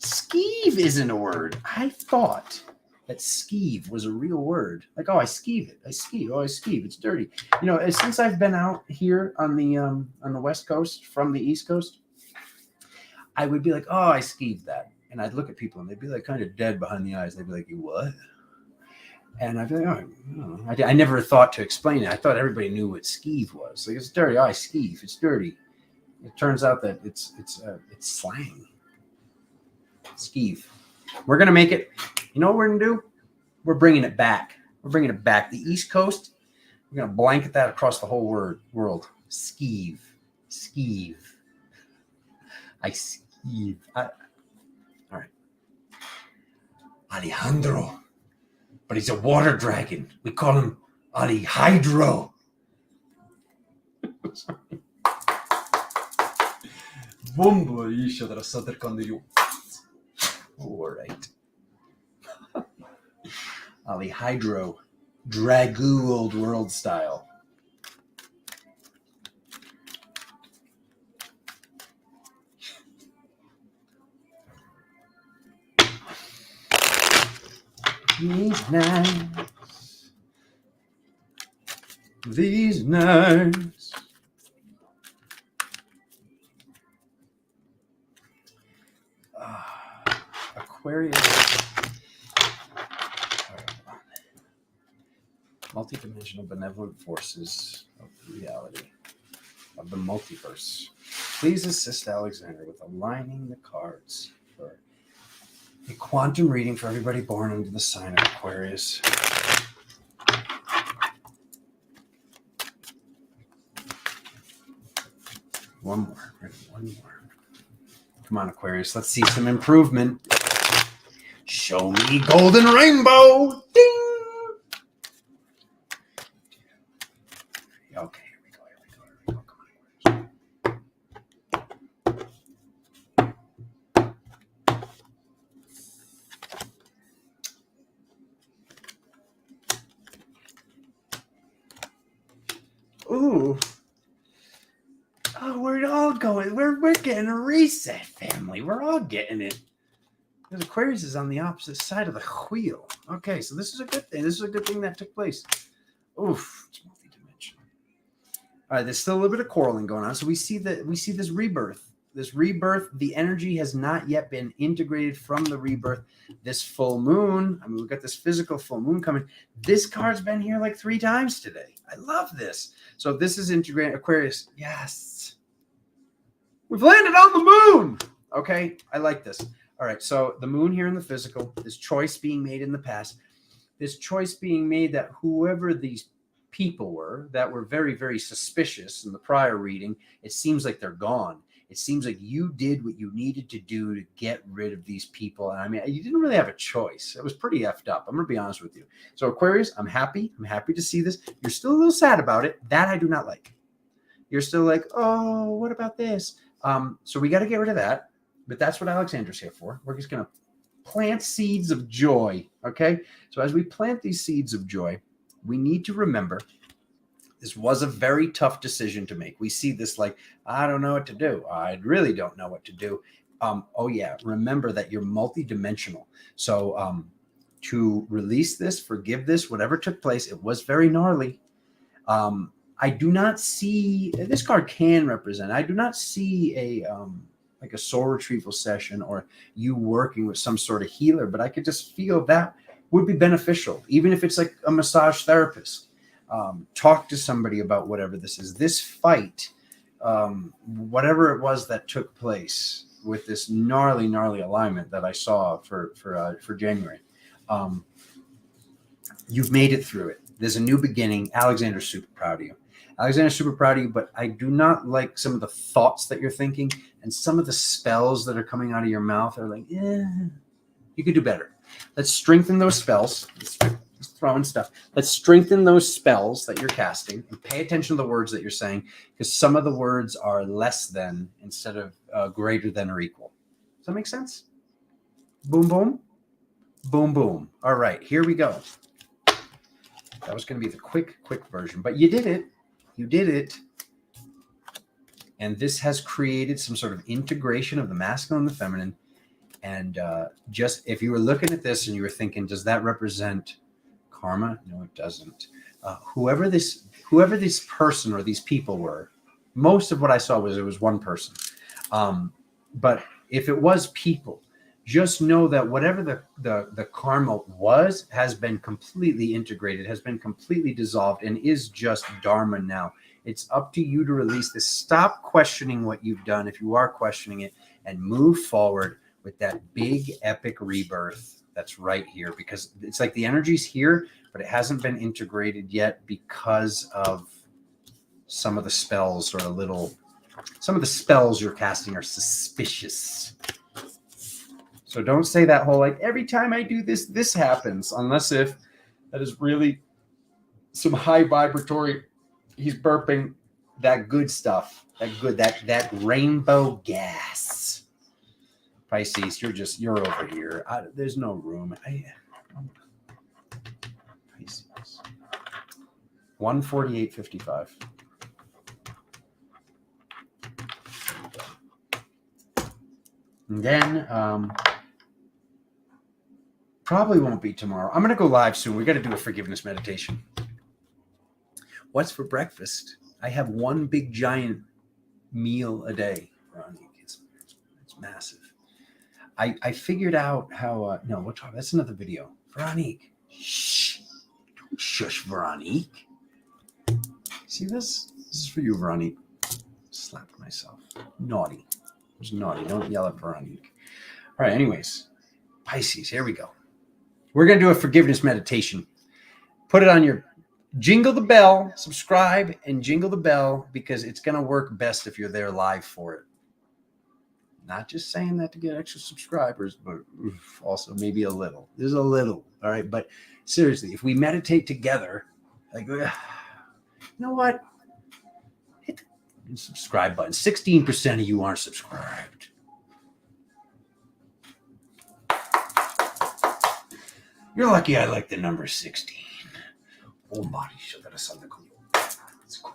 Skeeve isn't a word. I thought that skeeve was a real word. Like, oh, I skeeve it. I skeeve. Oh, I skeeve. It's dirty. You know, since I've been out here on the West Coast from the East Coast, I would be like, oh, I skeeved that. And I'd look at people and they'd be like kind of dead behind the eyes. They'd be like, you what? And I'd be like, oh, I never thought to explain it. I thought everybody knew what skeeve was. Like, it's dirty. Oh, I skeeve. It's dirty. It turns out that it's slang. Skeeve. We're going to make it. You know what we're going to do? We're bringing it back. We're bringing it back. The East Coast, we're going to blanket that across the whole world. Skeeve. Skeeve. I skeeve. All right. Alejandro. But he's a water dragon. We call him Alejandro. Bombo isha della saterkande you. All right. Alejandro. Dragoo old world style. These nights. These nights. Aquarius. Multidimensional benevolent forces of reality. of the multiverse. Please assist Alexander with aligning the cards for a quantum reading for everybody born under the sign of Aquarius. One more. Come on, Aquarius. Let's see some improvement. Show me golden rainbow. Ding. Okay, here we go. Come on. Ooh. Oh, we're all going. We're getting a reset, family. We're all getting it. Because Aquarius is on the opposite side of the wheel. Okay, so this is a good thing. This is a good thing that took place. Oof, it's multi-dimensional. All right, there's still a little bit of quarreling going on. So we see this rebirth. This rebirth, the energy has not yet been integrated from the rebirth. This full moon, I mean, we've got this physical full moon coming. This card's been here like 3 times today. I love this. So this is integrating Aquarius. Yes. We've landed on the moon. Okay, I like this. All right, so the moon here in the physical, this choice being made in the past, this choice being made that whoever these people were that were very, very suspicious in the prior reading, it seems like they're gone. It seems like you did what you needed to do to get rid of these people. And I mean, you didn't really have a choice. It was pretty effed up. I'm going to be honest with you. So Aquarius, I'm happy. I'm happy to see this. You're still a little sad about it. That I do not like. You're still like, oh, what about this? So we got to get rid of that. But that's what Alexander's here for. We're just going to plant seeds of joy. Okay. So as we plant these seeds of joy, we need to remember this was a very tough decision to make. We see this like, I don't know what to do. I really don't know what to do. Oh yeah. Remember that you're multidimensional. So to release this, forgive this, whatever took place, it was very gnarly. I do not see, this card can represent, I do not see like a soul retrieval session or you working with some sort of healer, but I could just feel that would be beneficial. Even if it's like a massage therapist, talk to somebody about whatever this is. This fight, whatever it was that took place with this gnarly alignment that I saw for January, you've made it through it. There's a new beginning. Alexander's super proud of you. Alexander's super proud of you, but I do not like some of the thoughts that you're thinking and some of the spells that are coming out of your mouth are like, you could do better. Let's strengthen those spells. Let's throw in stuff. Let's strengthen those spells that you're casting and pay attention to the words that you're saying because some of the words are less than instead of greater than or equal. Does that make sense? Boom, boom. Boom, boom. All right, here we go. That was going to be the quick version, but you did it. You did it. And this has created some sort of integration of the masculine and the feminine. And just if you were looking at this and you were thinking, does that represent karma? No, it doesn't. Whoever this person or these people were, most of what I saw was it was one person. But if it was people, just know that whatever the karma was has been completely integrated, has been completely dissolved, and is just dharma now. It's up to you to release this. Stop questioning what you've done if you are questioning it, and move forward with that big epic rebirth that's right here, because it's like the energy's here, but it hasn't been integrated yet because of some of the spells some of the spells you're casting are suspicious. So don't say that whole like every time I do this, this happens, unless if that is really some high vibratory, he's burping that good stuff, that rainbow gas. Pisces, you're over here. There's no room. Pisces. 148.55. And then probably won't be tomorrow. I'm going to go live soon. We got to do a forgiveness meditation. What's for breakfast? I have one big giant meal a day, Ronnie. It's massive. I figured out how, no, we'll talk. That's another video. Veronique. Shh. Don't shush, Veronique. See this? This is for you, Veronique. slapped myself. Naughty. It was naughty. Don't yell at Veronique. All right, anyways. Pisces, here we go. We're going to do a forgiveness meditation. Put it on your... Jingle the bell, subscribe, and jingle the bell, because it's going to work best if you're there live for it. Not just saying that to get extra subscribers, but also maybe a little. There's a little, all right? But seriously, if we meditate together, like, you know what? Hit the subscribe button. 16% of you aren't subscribed. You're lucky I like the number 16. Oh, body, show that a son of cool. That's cool.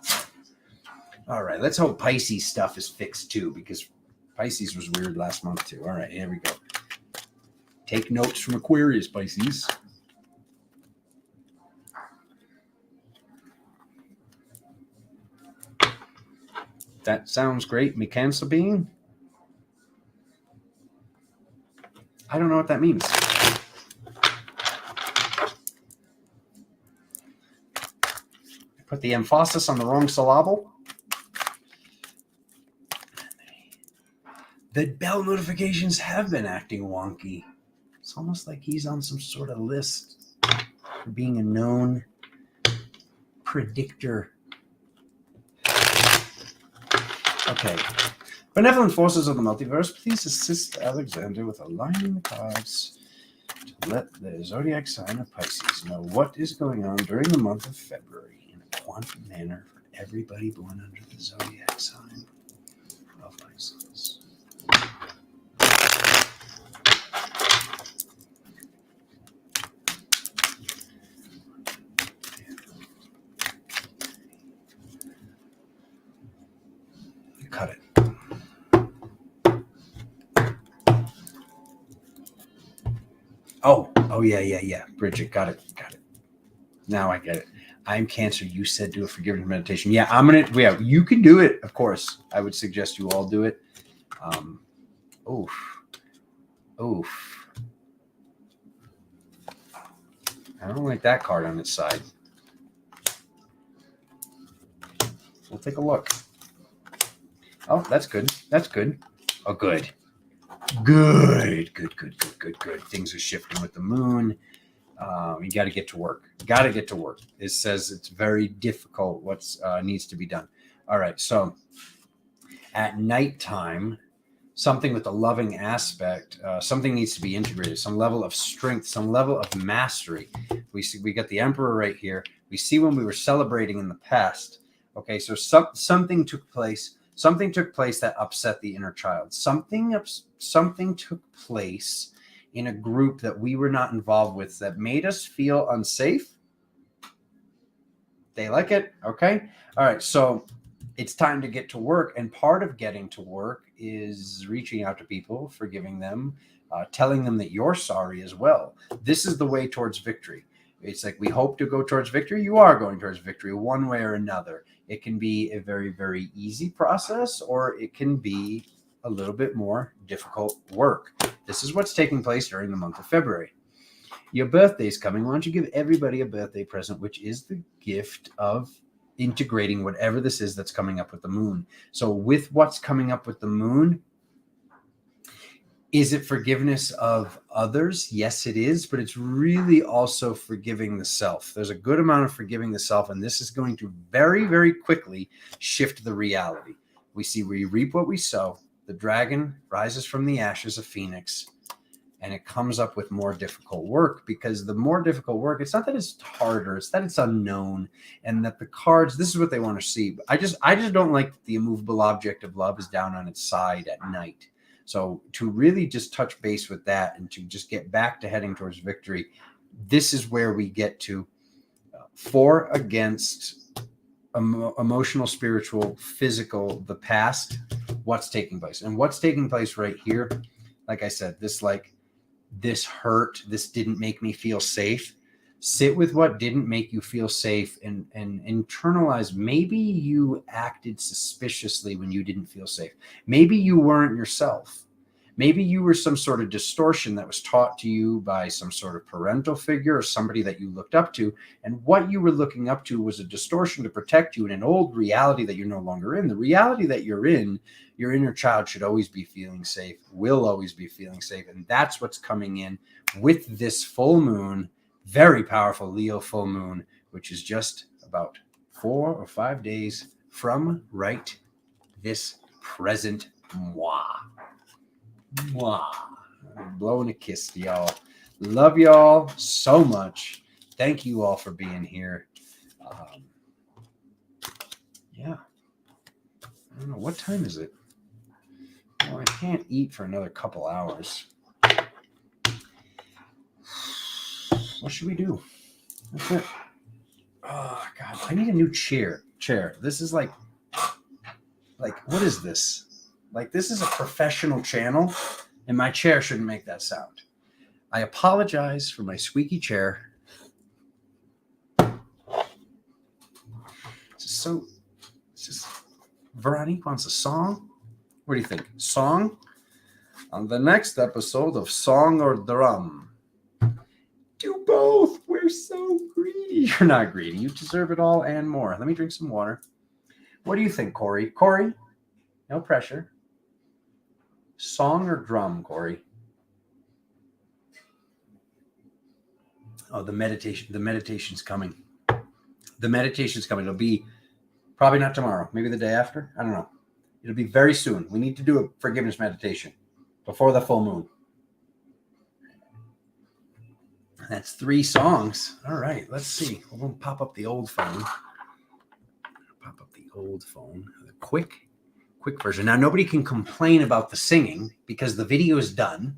All right, let's hope Pisces stuff is fixed too, because Pisces was weird last month too. All right, here we go. Take notes from Aquarius, Pisces. That sounds great. Me Cancer being? I don't know what that means. Put the emphasis on the wrong syllable. The bell notifications have been acting wonky. It's almost like he's on some sort of list for being a known predictor. Okay. Benevolent forces of the multiverse, please assist Alexander with aligning the cards to let the zodiac sign of Pisces know what is going on during the month of February in a quantum manner for everybody born under the zodiac sign of Pisces. Cut it. Oh, yeah. Bridget, got it. Now I get it. I'm Cancer. You said do a forgiveness meditation. Yeah, you can do it. Of course, I would suggest you all do it. Oof. I don't like that card on its side. We'll take a look. Oh, that's good. Oh, good. Good. Things are shifting with the moon. You got to get to work. It says it's very difficult what needs to be done. All right. So at nighttime, something with a loving aspect, something needs to be integrated, some level of strength, some level of mastery. We got the Emperor right here. We see when we were celebrating in the past. Okay. So something took place. Something took place that upset the inner child. Something took place in a group that we were not involved with that made us feel unsafe. They like it. Okay. All right. So it's time to get to work. And part of getting to work is reaching out to people, forgiving them, telling them that you're sorry as well. This is the way towards victory. It's like we hope to go towards victory. You are going towards victory one way or another. It can be a very, very easy process, or it can be a little bit more difficult work. This is what's taking place during the month of February. Your birthday's coming. Why don't you give everybody a birthday present, which is the gift of integrating whatever this is that's coming up with the moon. So with what's coming up with the moon, is it forgiveness of others? Yes, it is, but it's really also forgiving the self. There's a good amount of forgiving the self, and this is going to very, very quickly shift the reality. We see we reap what we sow. The dragon rises from the ashes of Phoenix, and it comes up with more difficult work, because the more difficult work, it's not that it's harder, it's that it's unknown, and that the cards, this is what they want to see. I just don't like that the immovable object of love is down on its side at night. So to really just touch base with that and to just get back to heading towards victory, this is where we get to for, against, emotional, spiritual, physical, the past, what's taking place. And what's taking place right here, like I said, this hurt, this didn't make me feel safe. Sit with what didn't make you feel safe and internalize. Maybe you acted suspiciously when you didn't feel safe. Maybe you weren't yourself. Maybe you were some sort of distortion that was taught to you by some sort of parental figure or somebody that you looked up to. And what you were looking up to was a distortion to protect you in an old reality that you're no longer in. The reality that you're in, your inner child should always be feeling safe, will always be feeling safe. And that's what's coming in with this full moon, very powerful Leo full moon, which is just about 4 or 5 days from right this present moi. Mwah. I'm blowing a kiss to y'all. Love y'all so much. Thank you all for being here. Yeah. I don't know. What time is it? Well, I can't eat for another couple hours. What should we do? That's it. Oh, God. I need a new chair. This is like, what is this? Like, this is a professional channel, and my chair shouldn't make that sound. I apologize for my squeaky chair. It's just, Veronique wants a song. What do you think? Song? On the next episode of Song or Drum. Do both. We're so greedy. You're not greedy. You deserve it all and more. Let me drink some water. What do you think, Corey? Corey? No pressure. Song or drum, Corey? Oh, the meditation's coming. The meditation's coming. It'll be probably not tomorrow, maybe the day after. I don't know. It'll be very soon. We need to do a forgiveness meditation before the full moon. That's 3 songs. All right, let's see. We're going to pop up the old phone. The quick version. Now, nobody can complain about the singing because the video is done.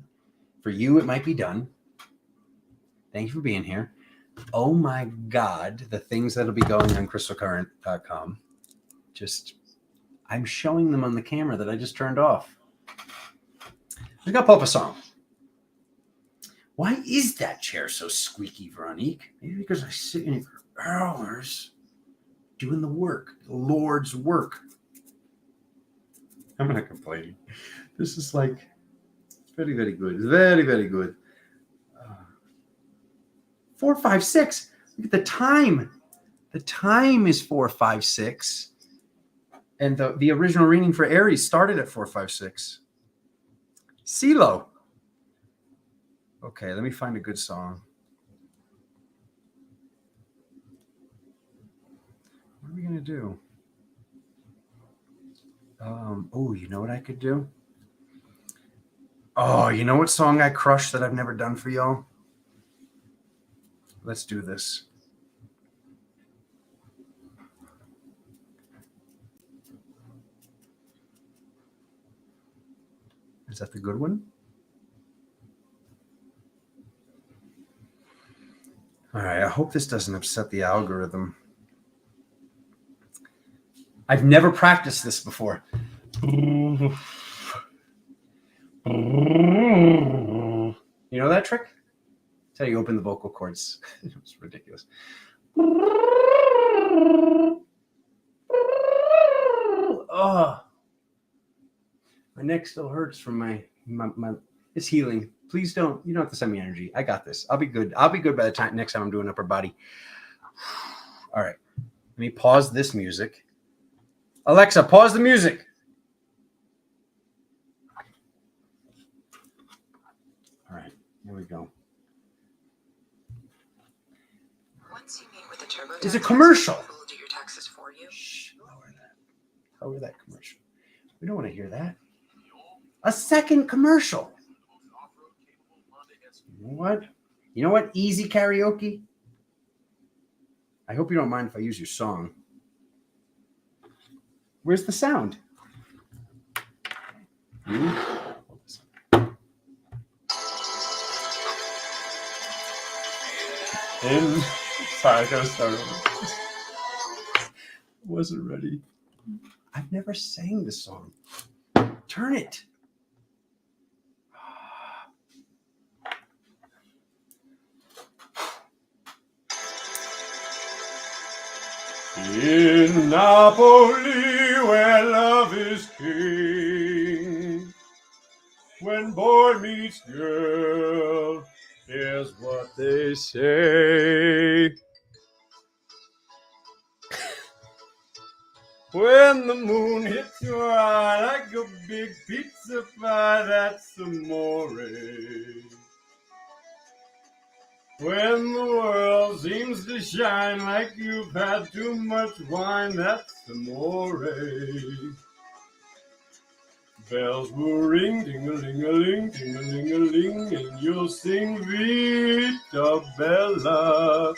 For you, it might be done. Thank you for being here. Oh my God, the things that'll be going on crystalcurrent.com. I'm showing them on the camera that I just turned off. I got to pull up a song. Why is that chair so squeaky, Veronique? Maybe because I sit in it for hours doing the work, the Lord's work. I'm not complaining. This is like very, very good. Very, very good. 4:56. Look at the time. The time is 4:56. And the original reading for Aries started at 4:56. CeeLo. Okay, let me find a good song. What are we going to do? Oh, you know what I could do? Oh, you know what song I crushed that I've never done for y'all? Let's do this. Is that the good one? All right, I hope this doesn't upset the algorithm. I've never practiced this before. You know that trick? That's how you open the vocal cords. It was ridiculous. Oh, my neck still hurts from my it's healing. Please don't. You don't have to send me energy. I got this. I'll be good. I'll be good by the time next time I'm doing upper body. All right. Let me pause this music. Alexa, pause the music. All right, here we go. Once you meet with the TurboTax, it's a commercial. We'll do your taxes for you. Shh, lower that. Lower that commercial. We don't want to hear that. A second commercial. You know what? You know what? Easy karaoke. I hope you don't mind if I use your song. Where's the sound? And sorry, I gotta start over. Wasn't ready. I've never sang this song. Turn it. In Napoli, where love is king, where when boy meets girl. Here's what they say. When the moon hits your eye like a big pizza pie, that's amore. When the world seems to shine like you've had too much wine, that's amore. Bells will ring, ding-a-ling-a-ling, ding-a-ling-a-ling, and you'll sing Vita Bella.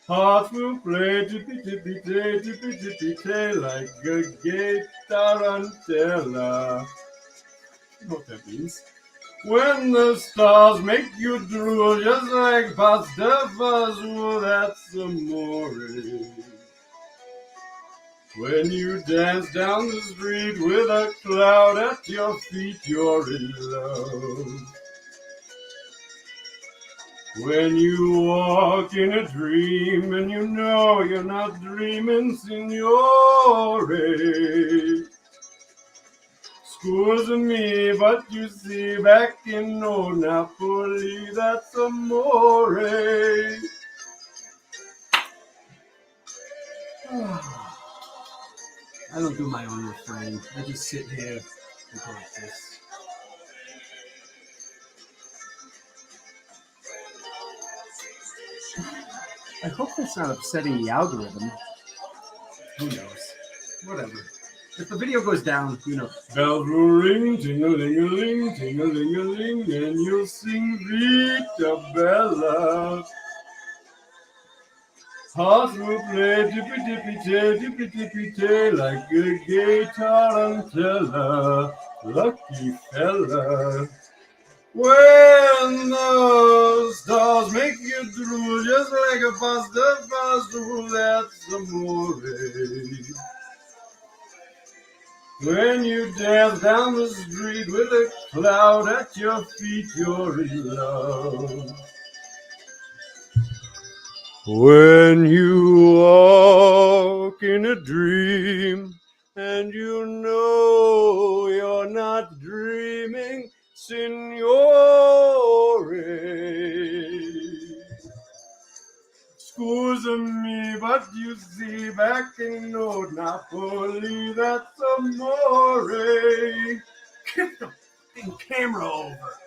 Hearts will play tippy-tippy-tay, tippy-tippy-tay, like a gay tarantella. You know what that means? When the stars make you drool, just like pasta fazool, that's amore. When you dance down the street with a cloud at your feet, you're in love. When you walk in a dream and you know you're not dreaming, signore. Scusa me, but you see, back in old Napoli, that's amore. I don't do my own refrain. I just sit here and practice. I hope that's not upsetting the algorithm. Who knows? Whatever. If the video goes down, you know. Bells will ring, ting-a-ling-a-ling, ting-a-ling-a-ling, and you'll sing Vita Bella. Hearts will play tippy-tippy-tay, like a gay tarantella. Lucky fella. When the stars make you drool, just like a pasta fazool, that's amore. When you dance down the street with a cloud at your feet, you're in love. When you walk in a dream and you know you're not dreaming, signore. Scusa me, but you see, back in old Napoli, that's amore. Get the fucking camera over.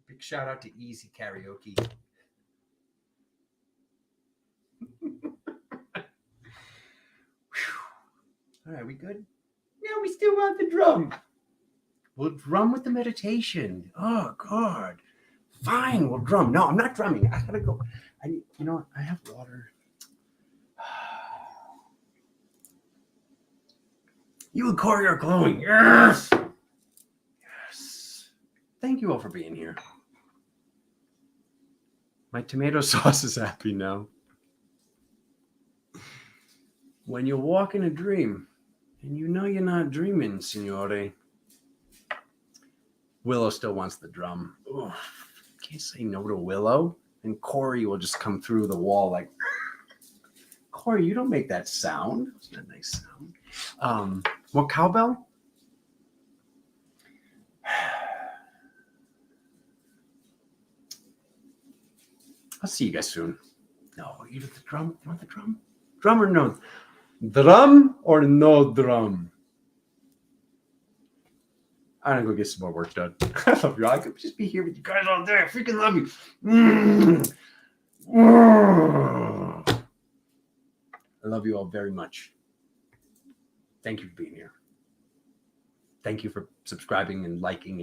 Big shout out to Easy Karaoke. All right, we good? Yeah, we still want the drum. We'll drum with the meditation. Oh, God. Fine, we'll drum. No, I'm not drumming. I gotta go. You know what? I have water. You and Corey are glowing. Yes. Yes. Thank you all for being here. My tomato sauce is happy now. When you walk in a dream and you know you're not dreaming, signore. Willow still wants the drum. Ugh, can't say no to Willow. And Corey will just come through the wall like, Corey, you don't make that sound. It's not a nice sound. What, cowbell? I'll see you guys soon. No, you want the drum? You want the drum? Drum or no? Drum or no drum? I'm gonna go get some more work done. I love you. I could just be here with you guys all day. I freaking love you. I love you all very much. Thank you for being here. Thank you for subscribing and liking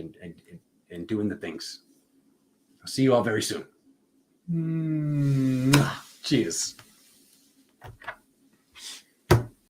and doing the things. I'll see you all very soon. Cheers.